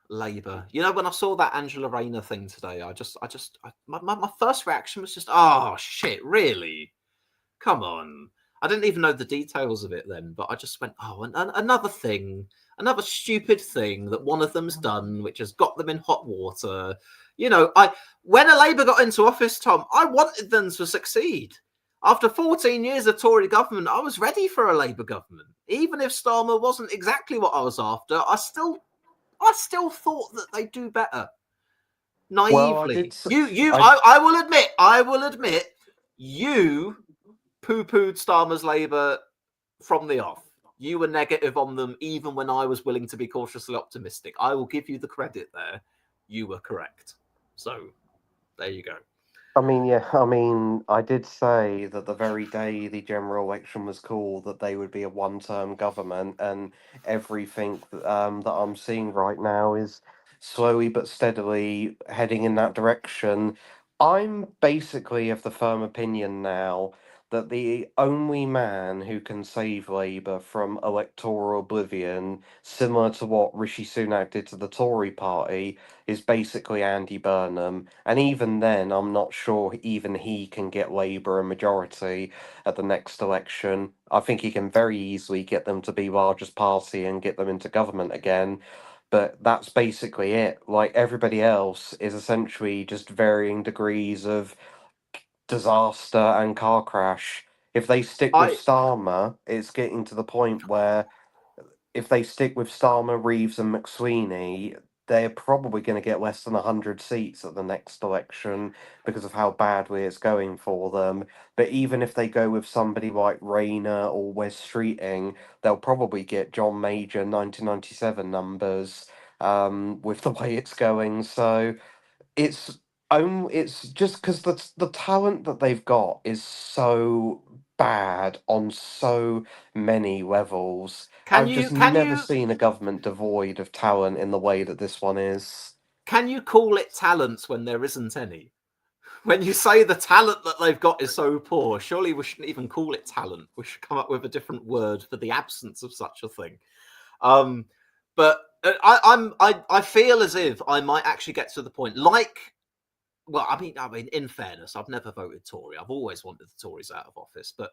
Labour. When I saw that Angela Rayner thing today, my first reaction was just, oh shit, really? Come on. I didn't even know the details of it then, but I just went, oh, another thing, another stupid thing that one of them's done, which has got them in hot water. When a Labour got into office, Tom, I wanted them to succeed. After 14 years of Tory government, I was ready for a Labour government. Even if Starmer wasn't exactly what I was after, I still thought that they'd do better. Naively. I will admit, you poo-pooed Starmer's Labour from the off. You were negative on them even when I was willing to be cautiously optimistic. I will give you the credit there. You were correct. So, there you go. I did say that the very day the general election was called that they would be a one-term government, and everything that I'm seeing right now is slowly but steadily heading in that direction. I'm basically of the firm opinion now that the only man who can save Labour from electoral oblivion, similar to what Rishi Sunak did to the Tory party, is basically Andy Burnham. And even then, I'm not sure even he can get Labour a majority at the next election. I think he can very easily get them to be largest party and get them into government again. But that's basically it. Like everybody else is essentially just varying degrees of disaster and car crash. If they stick with I Starmer, it's getting to the point where if they stick with Starmer, Reeves, and McSweeney, they're probably going to get less than 100 seats at the next election because of how badly it's going for them. But even if they go with somebody like Rayner or Wes Streeting, they'll probably get John Major 1997 numbers with the way it's going. So it's it's just because the talent that they've got is so bad on so many levels. can I've you just can never you seen a government devoid of talent in the way that this one is. can you call it talent when there isn't any? When you say the talent that they've got is so poor, surely we shouldn't even call it talent. We should come up with a different word for the absence of such a thing. Um, but I feel as if I might actually get to the point, like, well, I mean, in fairness, I've never voted Tory. I've always wanted the Tories out of office. But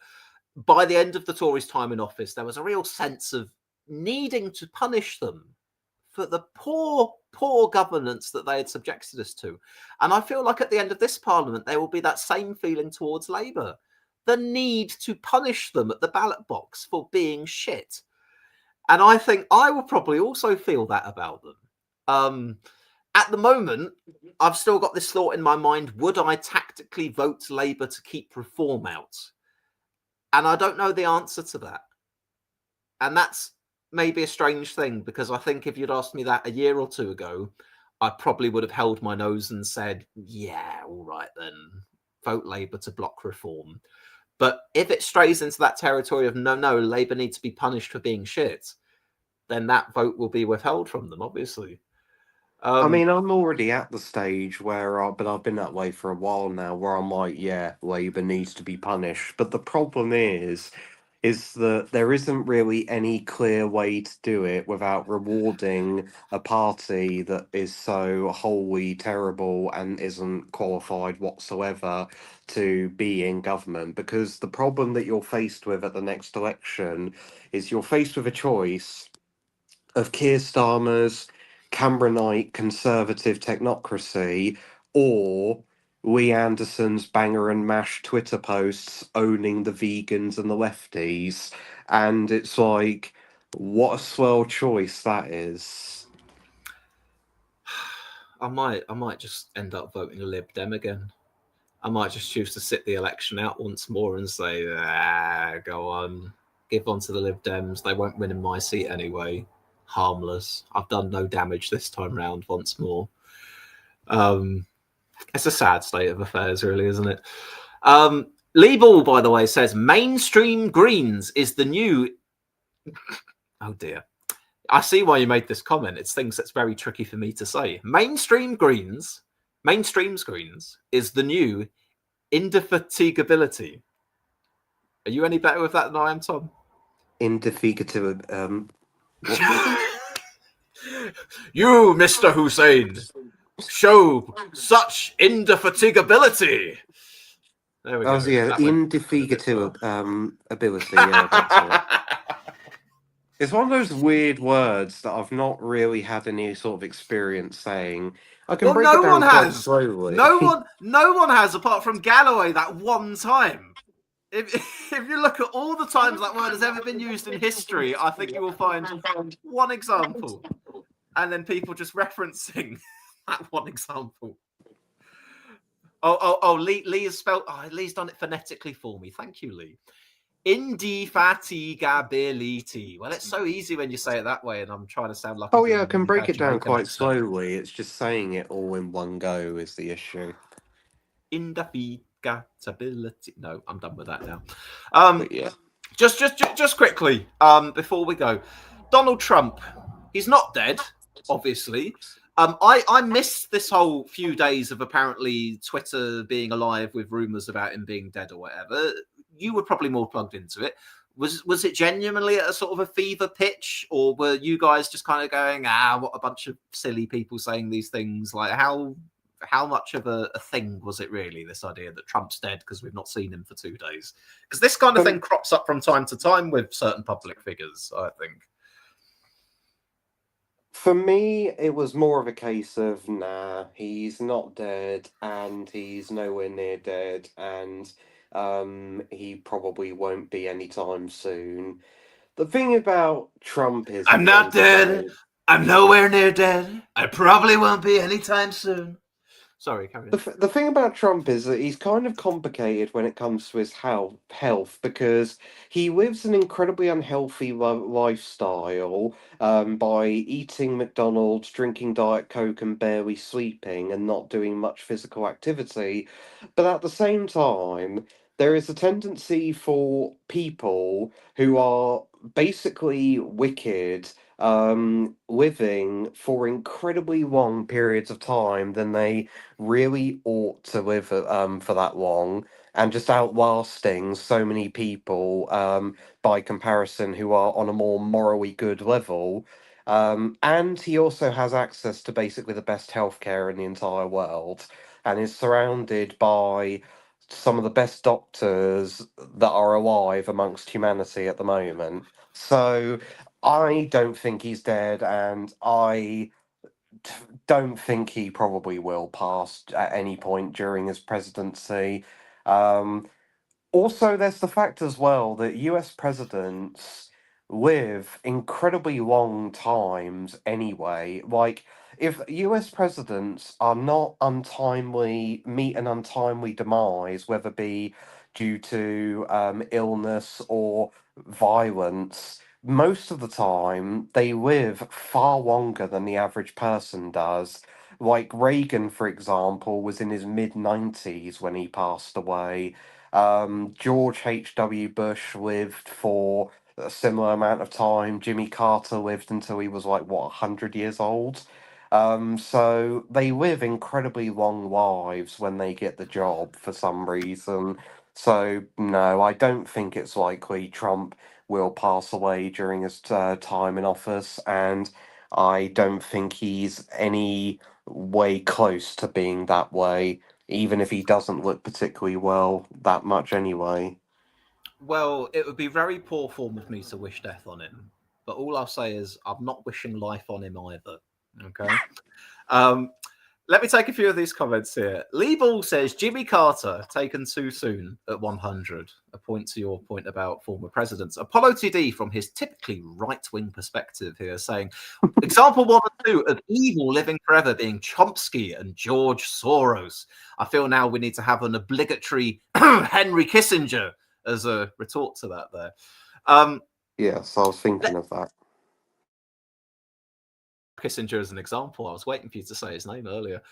by the end of the Tories' time in office, there was a real sense of needing to punish them for the poor governance that they had subjected us to. And I feel like at the end of this parliament, there will be that same feeling towards Labour. The need to punish them at the ballot box for being shit. And I think I will probably also feel that about them. At the moment, I've still got this thought in my mind, would I tactically vote Labour to keep reform out? And I don't know the answer to that. And that's maybe a strange thing, because I think if you'd asked me that a year or two ago, I probably would have held my nose and said, yeah, all right then, vote Labour to block reform. But if it strays into that territory of no, Labour needs to be punished for being shit, then that vote will be withheld from them, obviously. I mean, I'm already at the stage where but I've been that way for a while now, where I'm like, yeah, Labour needs to be punished. But the problem is that there isn't really any clear way to do it without rewarding a party that is so wholly terrible and isn't qualified whatsoever to be in government. Because the problem that you're faced with at the next election is you're faced with a choice of Keir Starmer's Cameronite conservative technocracy or Lee Anderson's banger and mash Twitter posts owning the vegans and the lefties. And it's like, what a swell choice that is. I might just end up voting a Lib Dem again. I might just choose to sit the election out once more and say, go on, give on to the Lib Dems. They won't win in my seat anyway. Harmless. I've done no damage this time round once more. It's a sad state of affairs, really, isn't it? Lee Ball, by the way, says mainstream Greens is the new... Oh, dear. I see why you made this comment. It's things that's very tricky for me to say. Mainstreams Greens is the new indefatigability. Are you any better with that than I am, Tom? Indefatigable. You, Mr. Hussein, show such indefatigability. There we go. Yeah, indefatigable ability. Yeah, that's it. It's one of those weird words that I've not really had any sort of experience saying. I can break it down quite slowly. No one has, apart from Galloway that one time. If you look at all the times that word has ever been used in history, I think you will find one example, and then people just referencing that one example. Lee has spelled. Lee's done it phonetically for me. Thank you, Lee. Indefatigability. Well, it's so easy when you say it that way, and I'm trying to sound like... Oh yeah, I can break it down quite slowly. It's just saying it all in one go is the issue. Indefatigability. No, I'm done with that now. Yeah. Just quickly, before we go, Donald Trump, he's not dead, obviously. I missed this whole few days of apparently Twitter being alive with rumors about him being dead or whatever. You were probably more plugged into it. Was it genuinely at a sort of a fever pitch, or were you guys just kind of going, what a bunch of silly people saying these things? Like how much of a thing was it really, this idea that Trump's dead because we've not seen him for 2 days? Because this kind of thing crops up from time to time with certain public figures, I think. For me, it was more of a case of, nah, he's not dead, and he's nowhere near dead, and he probably won't be anytime soon. The thing about Trump is, I'm not dead. I'm nowhere near dead. I probably won't be anytime soon. Sorry, carry on. The thing about Trump is that he's kind of complicated when it comes to his health because he lives an incredibly unhealthy lifestyle by eating McDonald's, drinking Diet Coke, and barely sleeping and not doing much physical activity. But at the same time, there is a tendency for people who are basically wicked living for incredibly long periods of time than they really ought to live for that long and just outlasting so many people by comparison who are on a more morally good level. And he also has access to basically the best healthcare in the entire world and is surrounded by some of the best doctors that are alive amongst humanity at the moment. So I don't think he's dead, and I don't think he probably will pass at any point during his presidency. Um, Also, there's the fact as well that US presidents live incredibly long times anyway. Like, if US presidents are not untimely, meet an untimely demise, whether it be due to illness or violence, most of the time they live far longer than the average person does. Like Reagan, for example, was in his mid 90s when he passed away. George H.W. Bush lived for a similar amount of time. Jimmy Carter lived until he was like, what, 100 years old? So they live incredibly long lives when they get the job for some reason. So, no, I don't think it's likely Trump will pass away during his time in office, and I don't think he's any way close to being that way, even if he doesn't look particularly well that much anyway. Well, it would be very poor form of me to wish death on him, but all I'll say is I'm not wishing life on him either. Okay. Um, Let me take a few of these comments here. Lee Ball says Jimmy Carter taken too soon at 100. A point to your point about former presidents. Apollo TD from his typically right-wing perspective here saying, example 1 and 2 of evil living forever being Chomsky and George Soros. I feel now we need to have an obligatory Henry Kissinger as a retort to that there. Yes, I was thinking of that. Kissinger as an example. I was waiting for you to say his name earlier.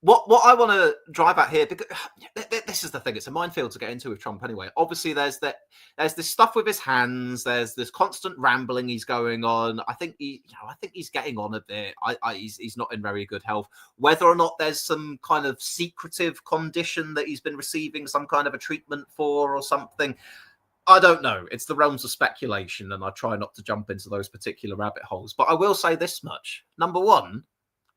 What I want to drive at here, because this is the thing, it's a minefield to get into with Trump anyway. Obviously, there's this stuff with his hands. There's this constant rambling he's going on. I think he's getting on a bit. He's not in very good health. Whether or not there's some kind of secretive condition that he's been receiving some kind of a treatment for or something, I don't know. It's the realms of speculation, and I try not to jump into those particular rabbit holes. But I will say this much. Number one,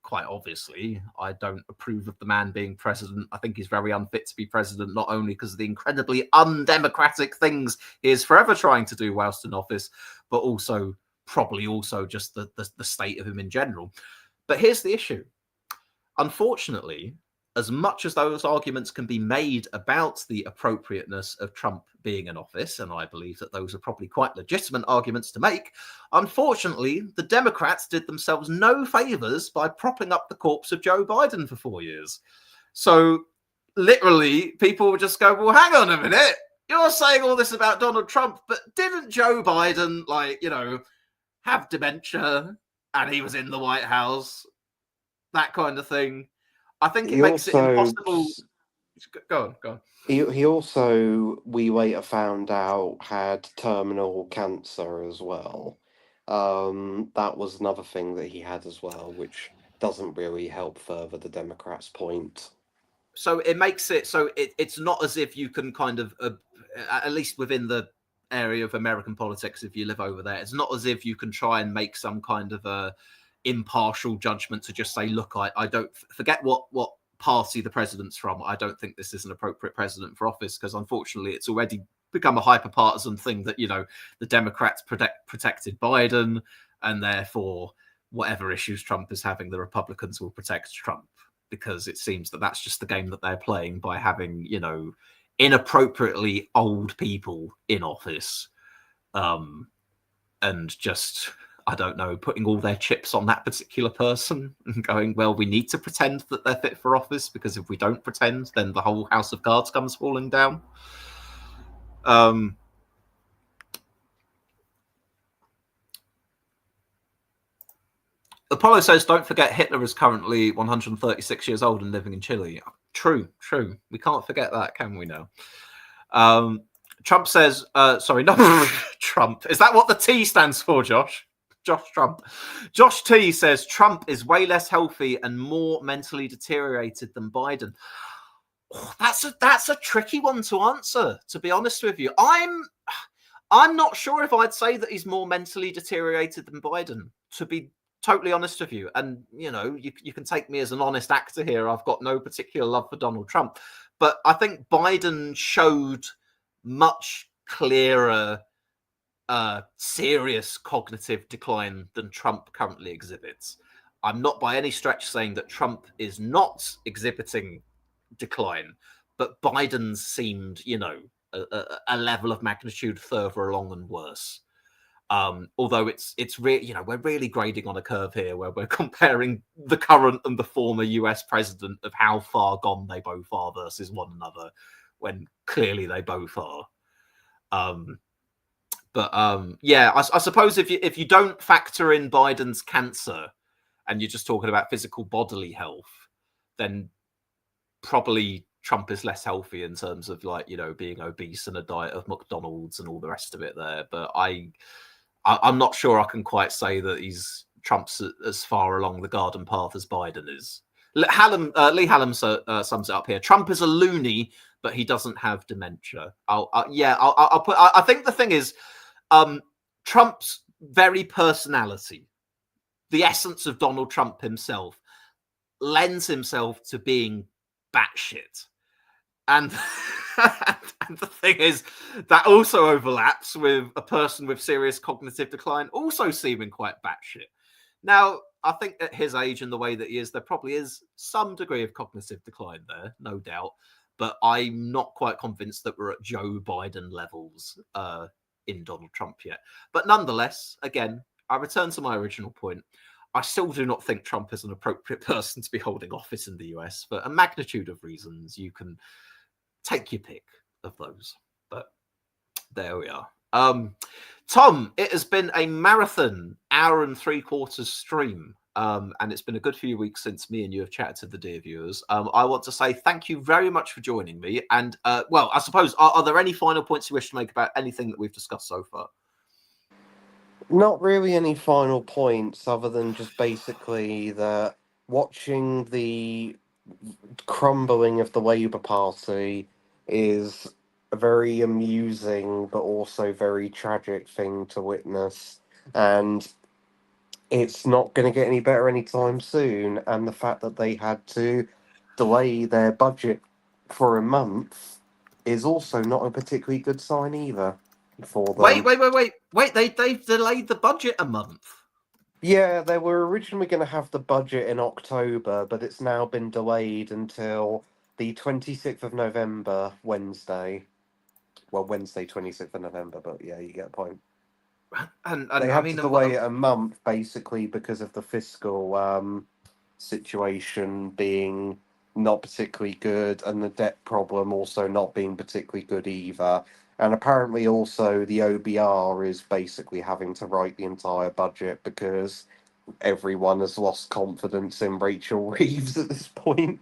quite obviously, I don't approve of the man being president. I think he's very unfit to be president, not only because of the incredibly undemocratic things he is forever trying to do whilst in office, but also probably also just the state of him in general. But here's the issue. Unfortunately, as much as those arguments can be made about the appropriateness of Trump being in office, and I believe that those are probably quite legitimate arguments to make, unfortunately, the Democrats did themselves no favors by propping up the corpse of Joe Biden for 4 years. So literally, people would just go, well, hang on a minute. You're saying all this about Donald Trump, but didn't Joe Biden, have dementia and he was in the White House? That kind of thing. I think it makes it impossible. Go on. He also, we later found out, had terminal cancer as well. That was another thing that he had as well, which doesn't really help further the Democrats' point. So it makes it so it's not as if you can kind of, at least within the area of American politics, if you live over there, it's not as if you can try and make some kind of a impartial judgment to just say, look, I don't forget what party the president's from. I don't think this is an appropriate president for office, because unfortunately it's already become a hyper partisan thing that, the Democrats protected Biden, and therefore whatever issues Trump is having, the Republicans will protect Trump, because it seems that that's just the game that they're playing by having, inappropriately old people in office, and just, I don't know, putting all their chips on that particular person and going, well, we need to pretend that they're fit for office, because if we don't pretend, then the whole house of cards comes falling down. Apollo says, don't forget Hitler is currently 136 years old and living in Chile. True. We can't forget that, can we now? Trump says, sorry, no, Trump. Is that what the T stands for, Josh? Josh Trump. Josh T says, Trump is way less healthy and more mentally deteriorated than Biden. Oh, that's a tricky one to answer, to be honest with you. I'm not sure if I'd say that he's more mentally deteriorated than Biden, to be totally honest with you. And, you can take me as an honest actor here. I've got no particular love for Donald Trump. But I think Biden showed much clearer, serious cognitive decline than Trump currently exhibits. I'm not by any stretch saying that Trump is not exhibiting decline, but Biden seemed, a level of magnitude further along and worse. Although it's really, we're really grading on a curve here where we're comparing the current and the former US president of how far gone they both are versus one another, when clearly they both are. Yeah, I suppose if you don't factor in Biden's cancer and you're just talking about physical bodily health, then probably Trump is less healthy in terms of, like, being obese and a diet of McDonald's and all the rest of it there. But I'm not sure I can quite say that Trump's as far along the garden path as Biden is. Lee Hallam sums it up here. Trump is a loony, but he doesn't have dementia. I'll put. I think the thing is, Trump's very personality, the essence of Donald Trump himself, lends himself to being batshit. And, and the thing is, that also overlaps with a person with serious cognitive decline also seeming quite batshit. Now, I think at his age and the way that he is, there probably is some degree of cognitive decline there, no doubt. But I'm not quite convinced that we're at Joe Biden levels in Donald Trump yet. But nonetheless, again, I return to my original point. I still do not think Trump is an appropriate person to be holding office in the US for a magnitude of reasons. You can take your pick of those, but there we are. Tom, it has been a marathon 1.75 hours stream, and it's been a good few weeks since me and you have chatted to the dear viewers. I want to say thank you very much for joining me, and well, I suppose, are there any final points you wish to make about anything that we've discussed so far? Not really any final points, other than just basically that watching the crumbling of the Labour Party is a very amusing but also very tragic thing to witness. And it's not going to get any better anytime soon. And the fact that they had to delay their budget for a month is also not a particularly good sign either for them. Wait, they've delayed the budget a month. Yeah, they were originally going to have the budget in October, but it's now been delayed until the 26th of November, Wednesday. Well, Wednesday, 26th of November, but yeah, you get a point. And they had to delay it a month, basically, because of the fiscal situation being not particularly good, and the debt problem also not being particularly good either. And apparently also the OBR is basically having to write the entire budget because everyone has lost confidence in Rachel Reeves at this point.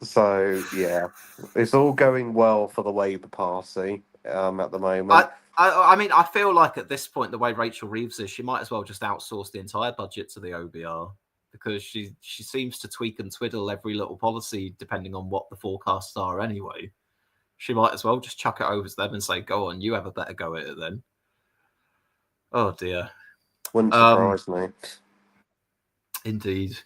So, yeah, it's all going well for the Labour Party at the moment. I mean, I feel like at this point, the way Rachel Reeves is, she might as well just outsource the entire budget to the OBR, because she seems to tweak and twiddle every little policy depending on what the forecasts are anyway. She might as well just chuck it over to them and say, go on, you have a better go at it then. Oh, dear. Wouldn't surprise me. Indeed.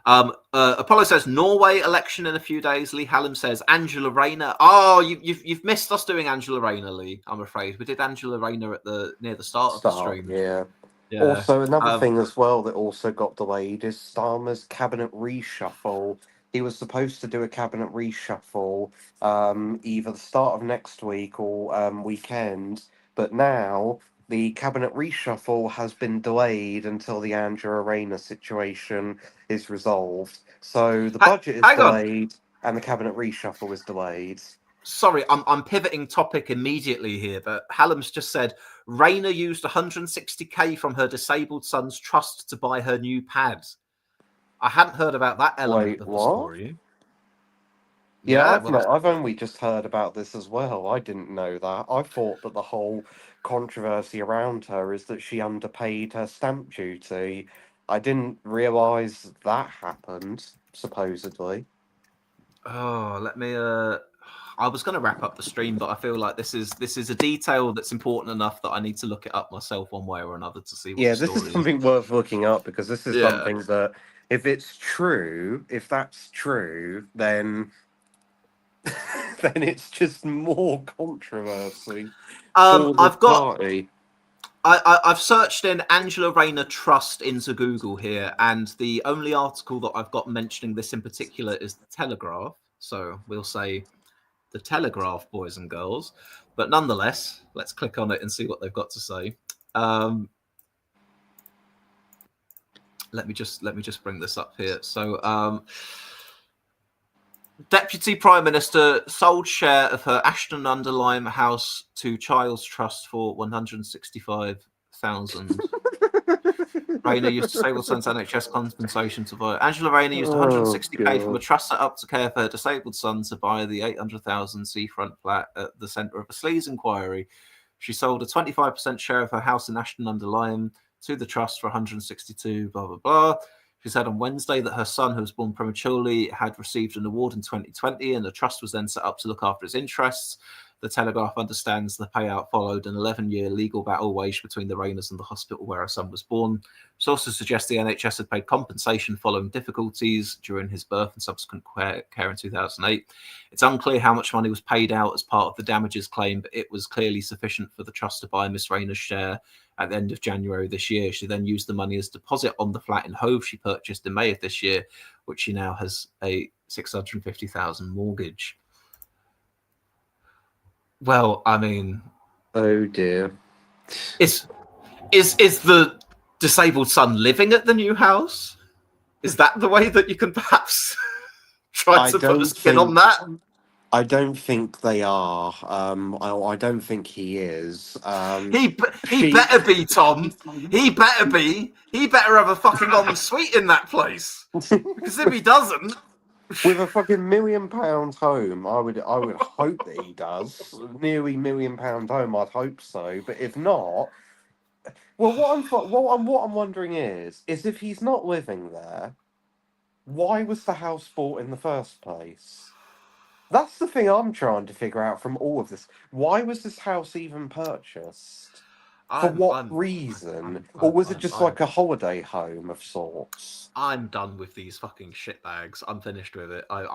Apollo says Norway election in a few days. Lee Hallam says Angela Rayner. Oh, you've missed us doing Angela Rayner, Lee. I'm afraid we did Angela Rayner at near the start of the stream. Yeah. Yeah. Also, another thing as well that also got delayed is Starmer's cabinet reshuffle. He was supposed to do a cabinet reshuffle either the start of next week or weekend, but now the cabinet reshuffle has been delayed until the Angela Rayner situation is resolved. So the budget is delayed and the cabinet reshuffle is delayed. Sorry, I'm pivoting topic immediately here, but Hallam's just said Rayner used 160k from her disabled son's trust to buy her new pad. I hadn't heard about that element of the story. Yeah, I've only just heard about this as well. I didn't know that. I thought that the whole controversy around her is that she underpaid her stamp duty. I didn't realise that happened, supposedly. Oh, let me I was going to wrap up the stream, but I feel like this is a detail that's important enough that I need to look it up myself one way or another to see what the story this is something worth looking up, because this is something that, if it's true, if that's true, then then it's just more controversy. I've searched in Angela Rayner Trust into Google here, and the only article that I've got mentioning this in particular is the Telegraph. So we'll say the Telegraph, boys and girls. But nonetheless, let's click on it and see what they've got to say. Let me just bring this up here. So Deputy Prime Minister sold share of her Ashton-under-Lyme house to Child's Trust for 165,000. Rayner used disabled son's NHS compensation to buy. Angela Rayner used 160k from a trust set up to care for her disabled son to buy the 800,000 seafront flat at the centre of a Sleaze inquiry. She sold a 25% share of her house in Ashton-under-Lyme to the trust for 162. Blah blah blah. She said on Wednesday that her son, who was born prematurely, had received an award in 2020, and the trust was then set up to look after his interests. The Telegraph understands the payout followed an 11-year legal battle waged between the Rayners and the hospital where her son was born. Sources suggest the NHS had paid compensation following difficulties during his birth and subsequent care in 2008. It's unclear how much money was paid out as part of the damages claim, but it was clearly sufficient for the trust to buy Miss Rayner's share at the end of January this year. She then used the money as deposit on the flat in Hove she purchased in May of this year, which she now has a 650,000 mortgage. Well, I mean, oh dear. Is the disabled son living at the new house? Is that the way that you can perhaps try to put a spin on that? I don't think they are. I don't think he is. He better be, Tom. He better be. He better have a fucking ensuite in that place. Because if he doesn't, with a fucking £1 million home, I would hope that he does. Nearly £1 million home, I'd hope so. But if not, well, what I'm wondering is if he's not living there, why was the house bought in the first place? That's the thing I'm trying to figure out from all of this. Why was this house even purchased? For what reason? Or was it just like a holiday home of sorts? I'm done with these fucking shitbags. I'm finished with it. They're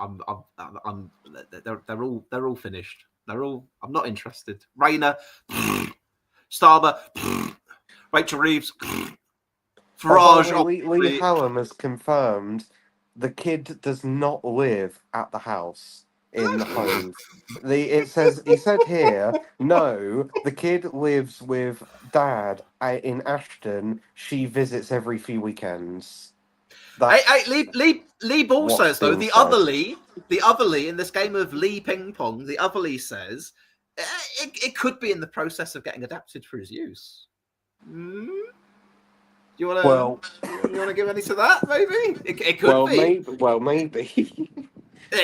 all finished. I'm not interested. Rayner, Starmer, Rachel Reeves, Farage. Lee Hallam has confirmed the kid does not live at the house in the home. He said here, no, the kid lives with dad in Ashton. She visits every few weekends. Lee Ball says though, the other Lee in this game of Lee ping pong, the other Lee says it could be in the process of getting adapted for his use. Do you want to give any to that? Maybe it could be. Maybe.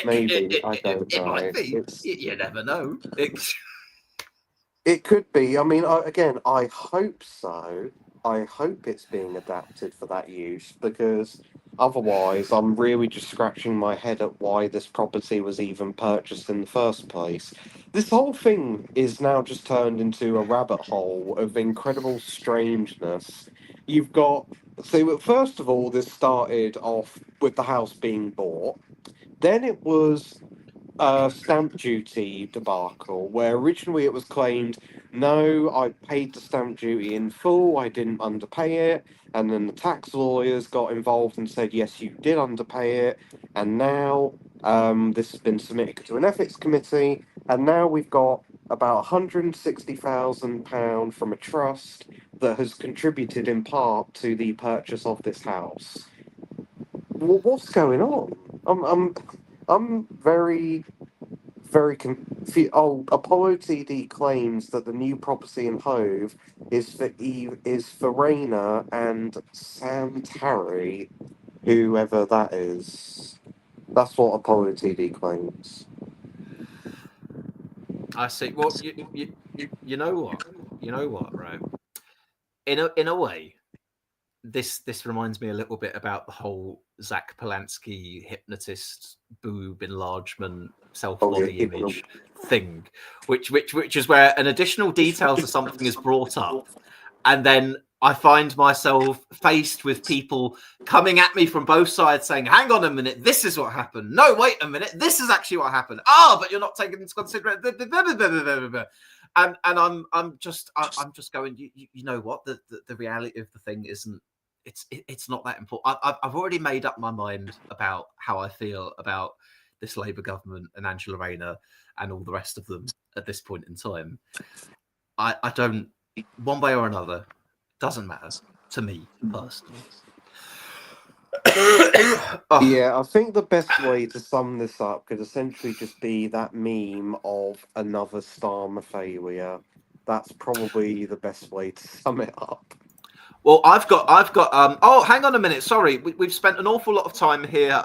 Maybe. I don't know. It might be. You never know. It could be. I mean, I hope so. I hope it's being adapted for that use because otherwise, I'm really just scratching my head at why this property was even purchased in the first place. This whole thing is now just turned into a rabbit hole of incredible strangeness. You've got, so first of all, this started off with the house being bought. Then it was stamp duty debacle, where originally it was claimed, no, I paid the stamp duty in full, I didn't underpay it. And then the tax lawyers got involved and said, yes, you did underpay it. And now this has been submitted to an ethics committee. And now we've got about £160,000 from a trust that has contributed in part to the purchase of this house. What's going on? I'm very confused. Oh, Apollo TD claims that the new property in Hove is for Rayner and Sam Tarry, whoever that is. That's what Apollo TD claims. I see. Well, you know what? You know what, right? In a way, this reminds me a little bit about the whole Zach Polanski hypnotist boob enlargement self Oh, body image thing, which is where an additional detail to something is brought up, and then I find myself faced with people coming at me from both sides saying, hang on a minute, this is what happened. No, wait a minute, this is actually what happened. Oh, but you're not taking into consideration. And I'm just going, you know what? The reality of the thing isn't, it's not that important. I've already made up my mind about how I feel about this Labour government and Angela Rayner and all the rest of them at this point in time. I don't, one way or another, doesn't matter to me personally. Yeah, I think the best way to sum this up could essentially just be that meme of another Starmer failure. That's probably the best way to sum it up. Well, I've got. Oh, hang on a minute. Sorry, we've spent an awful lot of time here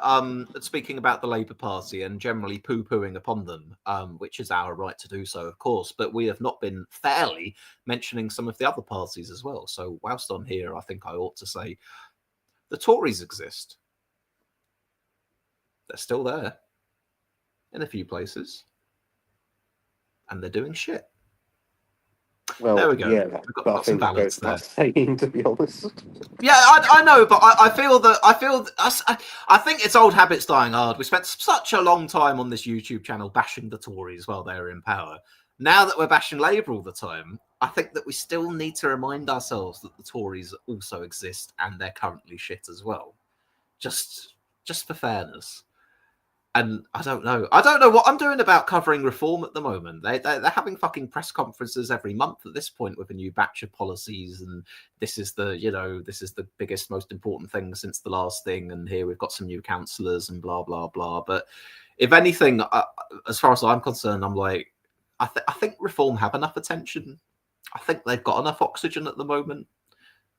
speaking about the Labour Party and generally poo-pooing upon them, which is our right to do so, of course. But we have not been fairly mentioning some of the other parties as well. So, whilst I'm here, I think I ought to say the Tories exist. They're still there in a few places, and they're doing shit. Well, there we go. yeah, We've but I got some think it balance goes there. without saying, to be honest. Yeah, I know, but I feel that I think it's old habits dying hard. We spent such a long time on this YouTube channel bashing the Tories while they were in power. Now that we're bashing Labour all the time, I think that we still need to remind ourselves that the Tories also exist and they're currently shit as well. Just for fairness. And I don't know what I'm doing about covering reform at the moment. They're having fucking press conferences every month at this point with a new batch of policies, and this is the biggest, most important thing since the last thing. And here we've got some new councillors and blah blah blah. But if anything, as far as I'm concerned, I'm like, I think reform have enough attention. I think they've got enough oxygen at the moment.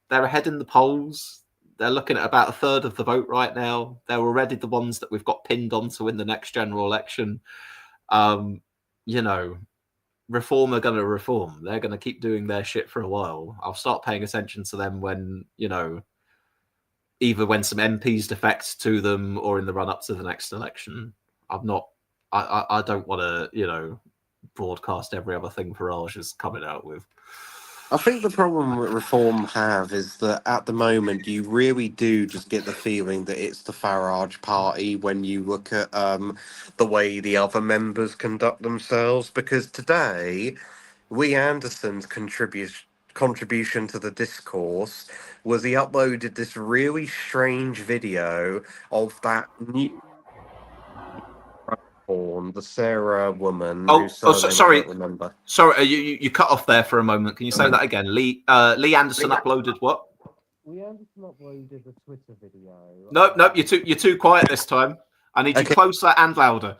They're ahead in the polls. They're looking at about a third of the vote right now. They're already the ones that we've got pinned on to win the next general election. Reform are going to reform. They're going to keep doing their shit for a while. I'll start paying attention to them when, either when some MPs defect to them or in the run up to the next election. I don't want to, broadcast every other thing Farage is coming out with. I think the problem that Reform have is that at the moment you really do just get the feeling that it's the Farage party when you look at the way the other members conduct themselves. Because today, Lee Anderson's contribution to the discourse was he uploaded this really strange video of that new porn, the Sarah woman whose surname I sorry. don't remember. Sorry, you cut off there for a moment. Can you say that again? Lee Anderson uploaded what? Lee Anderson uploaded a Twitter video. Nope. You're too quiet this time. I need you closer and louder.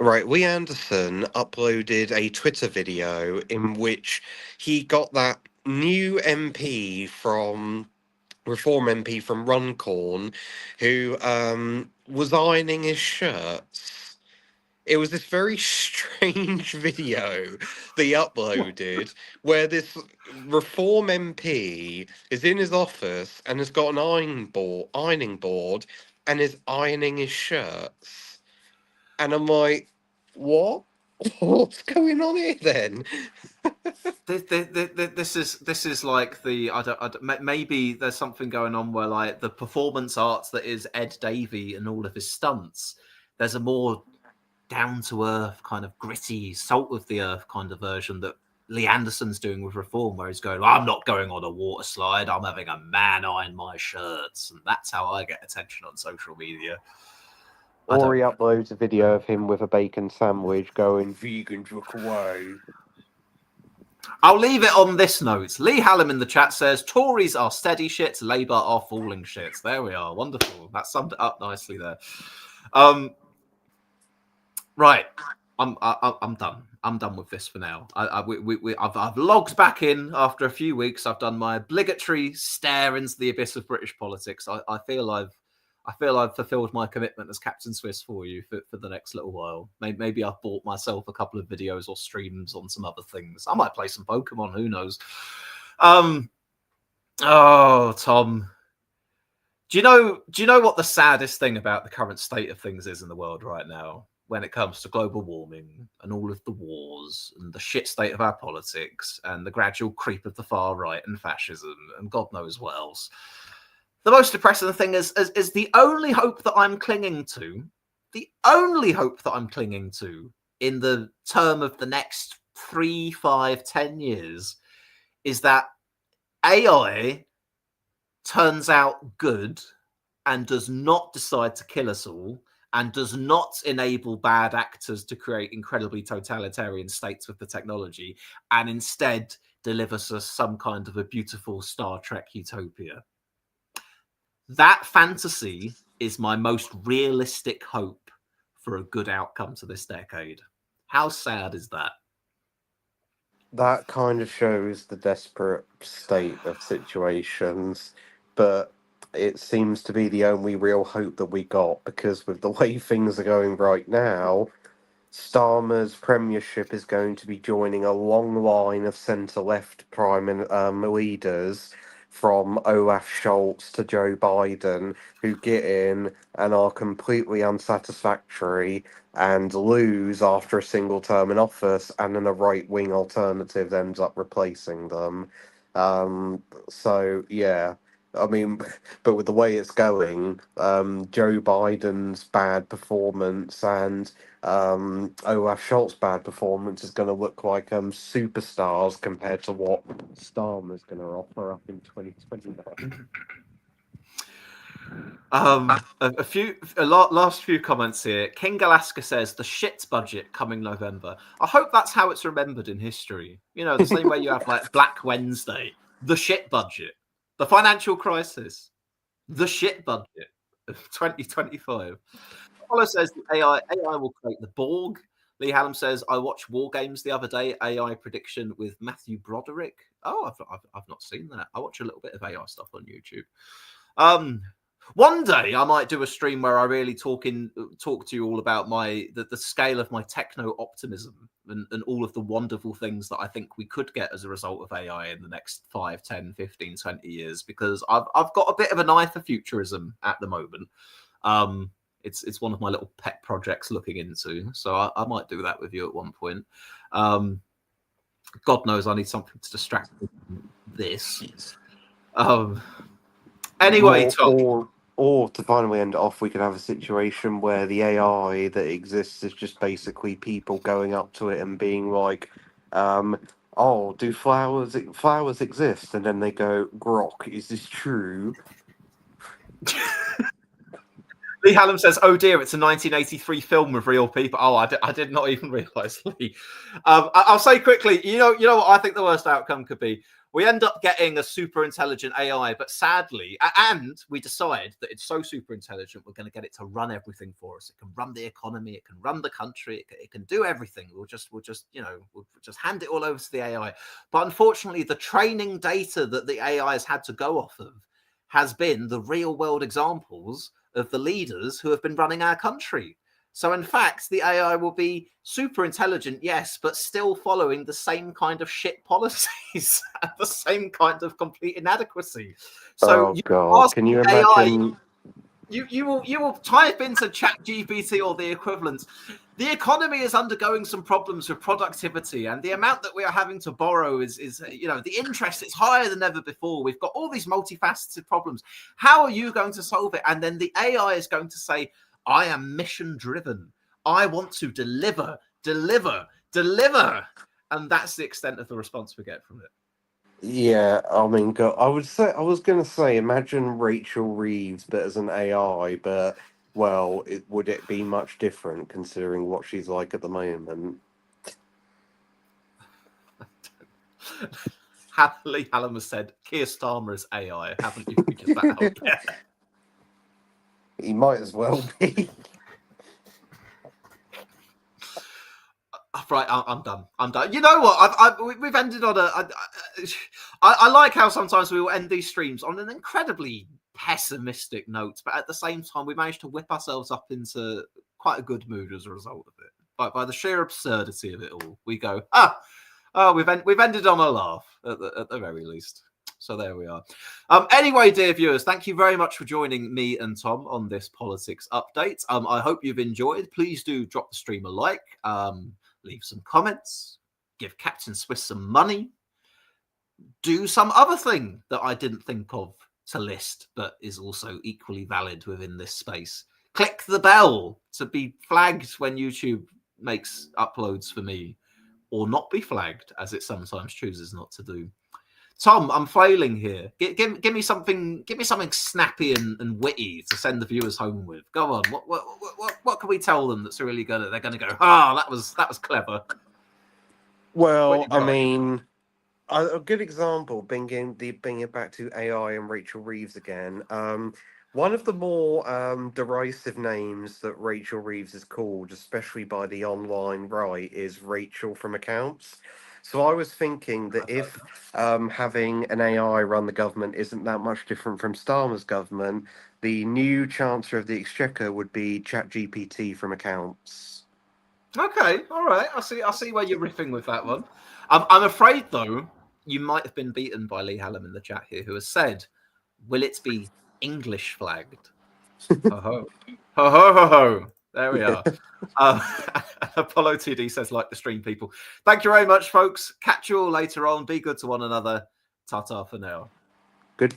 Right, Lee Anderson uploaded a Twitter video in which he got that new MP from Reform MP from Runcorn who was ironing his shirts. it was this very strange video that he uploaded where this Reform MP is in his office and has got an ironing board, and is ironing his shirts. And I'm like, what? What's going on here then? This is like the maybe there's something going on where like the performance arts that is Ed Davey and all of his stunts. There's a more down to earth kind of gritty, salt of the earth kind of version that Lee Anderson's doing with Reform, where he's going, I'm not going on a water slide, I'm having a man iron my shirts, and that's how I get attention on social media. Or he uploads a video of him with a bacon sandwich going, vegan look away. I'll leave it on this note. Lee Hallam in the chat says, Tories are steady shits, Labour are falling shits. There we are. Wonderful. That summed it up nicely there. Right. I'm done. I'm done with this for now. I've logged back in after a few weeks. I've done my obligatory stare into the abyss of British politics. I feel I've fulfilled my commitment as Captain Swiss for you for the next little while. Maybe I've bought myself a couple of videos or streams on some other things. I might play some Pokemon. Who knows? Oh, Tom. Do you know what the saddest thing about the current state of things is in the world right now when it comes to global warming and all of the wars and the shit state of our politics and the gradual creep of the far right and fascism and God knows what else? The most depressing thing is the only hope that I'm clinging to, in the term of the next 3, 5, 10 years is that AI turns out good and does not decide to kill us all and does not enable bad actors to create incredibly totalitarian states with the technology, and instead delivers us some kind of a beautiful Star Trek utopia. That fantasy is my most realistic hope for a good outcome to this decade. How sad is that? That kind of shows the desperate state of situations, but it seems to be the only real hope that we got, because with the way things are going right now, Starmer's premiership is going to be joining a long line of centre-left leaders, from Olaf Scholz to Joe Biden, who get in and are completely unsatisfactory and lose after a single term in office, and then a right-wing alternative ends up replacing them. So, yeah. I mean, but with the way it's going, Joe Biden's bad performance and Olaf Scholz's bad performance is going to look like superstars compared to what Starmer's going to offer up in 2029. Last few comments here. King Alaska says the shit budget coming November. I hope that's how it's remembered in history. You know, the same way you have like Black Wednesday, the shit budget, the financial crisis, the shit budget of 2025. Apollo says the AI will create the Borg. Lee Hallam says, I watched War Games the other day, AI prediction with Matthew Broderick. Oh, I've not seen that. I watch a little bit of AI stuff on YouTube. One day I might do a stream where I really talk to you all about the scale of my techno optimism and all of the wonderful things that I think we could get as a result of AI in the next 5, 10, 15, 20 years, because I've got a bit of an eye for futurism at the moment. It's one of my little pet projects looking into, so I might do that with you at one point. God knows I need something to distract me from this. Anyway, Tom. Or to finally end it off, we could have a situation where the AI that exists is just basically people going up to it and being like, "Oh, do flowers exist?" And then they go, "Grok, is this true?" Lee Hallam says, "Oh dear, it's a 1983 film with real people." Oh, I did not even realise, Lee. I'll say quickly, you know what I think the worst outcome could be? We end up getting a super intelligent AI, but sadly, and we decide that it's so super intelligent, we're going to get it to run everything for us. It can run the economy, it can run the country, it can do everything. We'll just hand it all over to the AI. But unfortunately, the training data that the AI has had to go off of has been the real world examples of the leaders who have been running our country. So in fact, the AI will be super intelligent, yes, but still following the same kind of shit policies and the same kind of complete inadequacy. So Oh you God, ask can you AI, imagine? you will type into ChatGPT or the equivalent. The economy is undergoing some problems with productivity, and the amount that we are having to borrow is the interest is higher than ever before. We've got all these multifaceted problems. How are you going to solve it? And then the AI is going to say, I am mission driven. I want to deliver. And that's the extent of the response we get from it. Yeah, I mean, God, I was gonna say, imagine Rachel Reeves, but as an AI. But well, would it be much different considering what she's like at the moment? Lee Hallam has said, Keir Starmer is AI. Haven't you figured that out yet? He might as well be. Right, I'm done. I'm done. You know what? We've ended on I like how sometimes we will end these streams on an incredibly pessimistic note, but at the same time, we managed to whip ourselves up into quite a good mood as a result of it. By the sheer absurdity of it all, we go, we've ended on a laugh at the very least. So there we are. Anyway, dear viewers, thank you very much for joining me and Tom on this politics update. I hope you've enjoyed. Please do drop the stream a like. Leave some comments, give Captain Swiss some money, do some other thing that I didn't think of to list, but is also equally valid within this space. Click the bell to be flagged when YouTube makes uploads for me, or not be flagged, as it sometimes chooses not to do. Tom, I'm failing here. Give me something. Give me something snappy and witty to send the viewers home with. Go on. What can we tell them that's really gonna? They're gonna go. That was clever. Well, I mean, a good example, bringing it back to AI and Rachel Reeves again. One of the more derisive names that Rachel Reeves is called, especially by the online right, is Rachel from Accounts. So I was thinking that if having an AI run the government isn't that much different from Starmer's government, the new Chancellor of the Exchequer would be ChatGPT from Accounts. Okay, all right. I see where you're riffing with that one. I'm afraid though, you might have been beaten by Lee Hallam in the chat here, who has said, "Will it be English flagged?" Ho ho ho ho ho ho. There we are. Apollo TD says, like the stream people. Thank you very much, folks. Catch you all later on. Be good to one another. Ta-ta for now. Goodbye.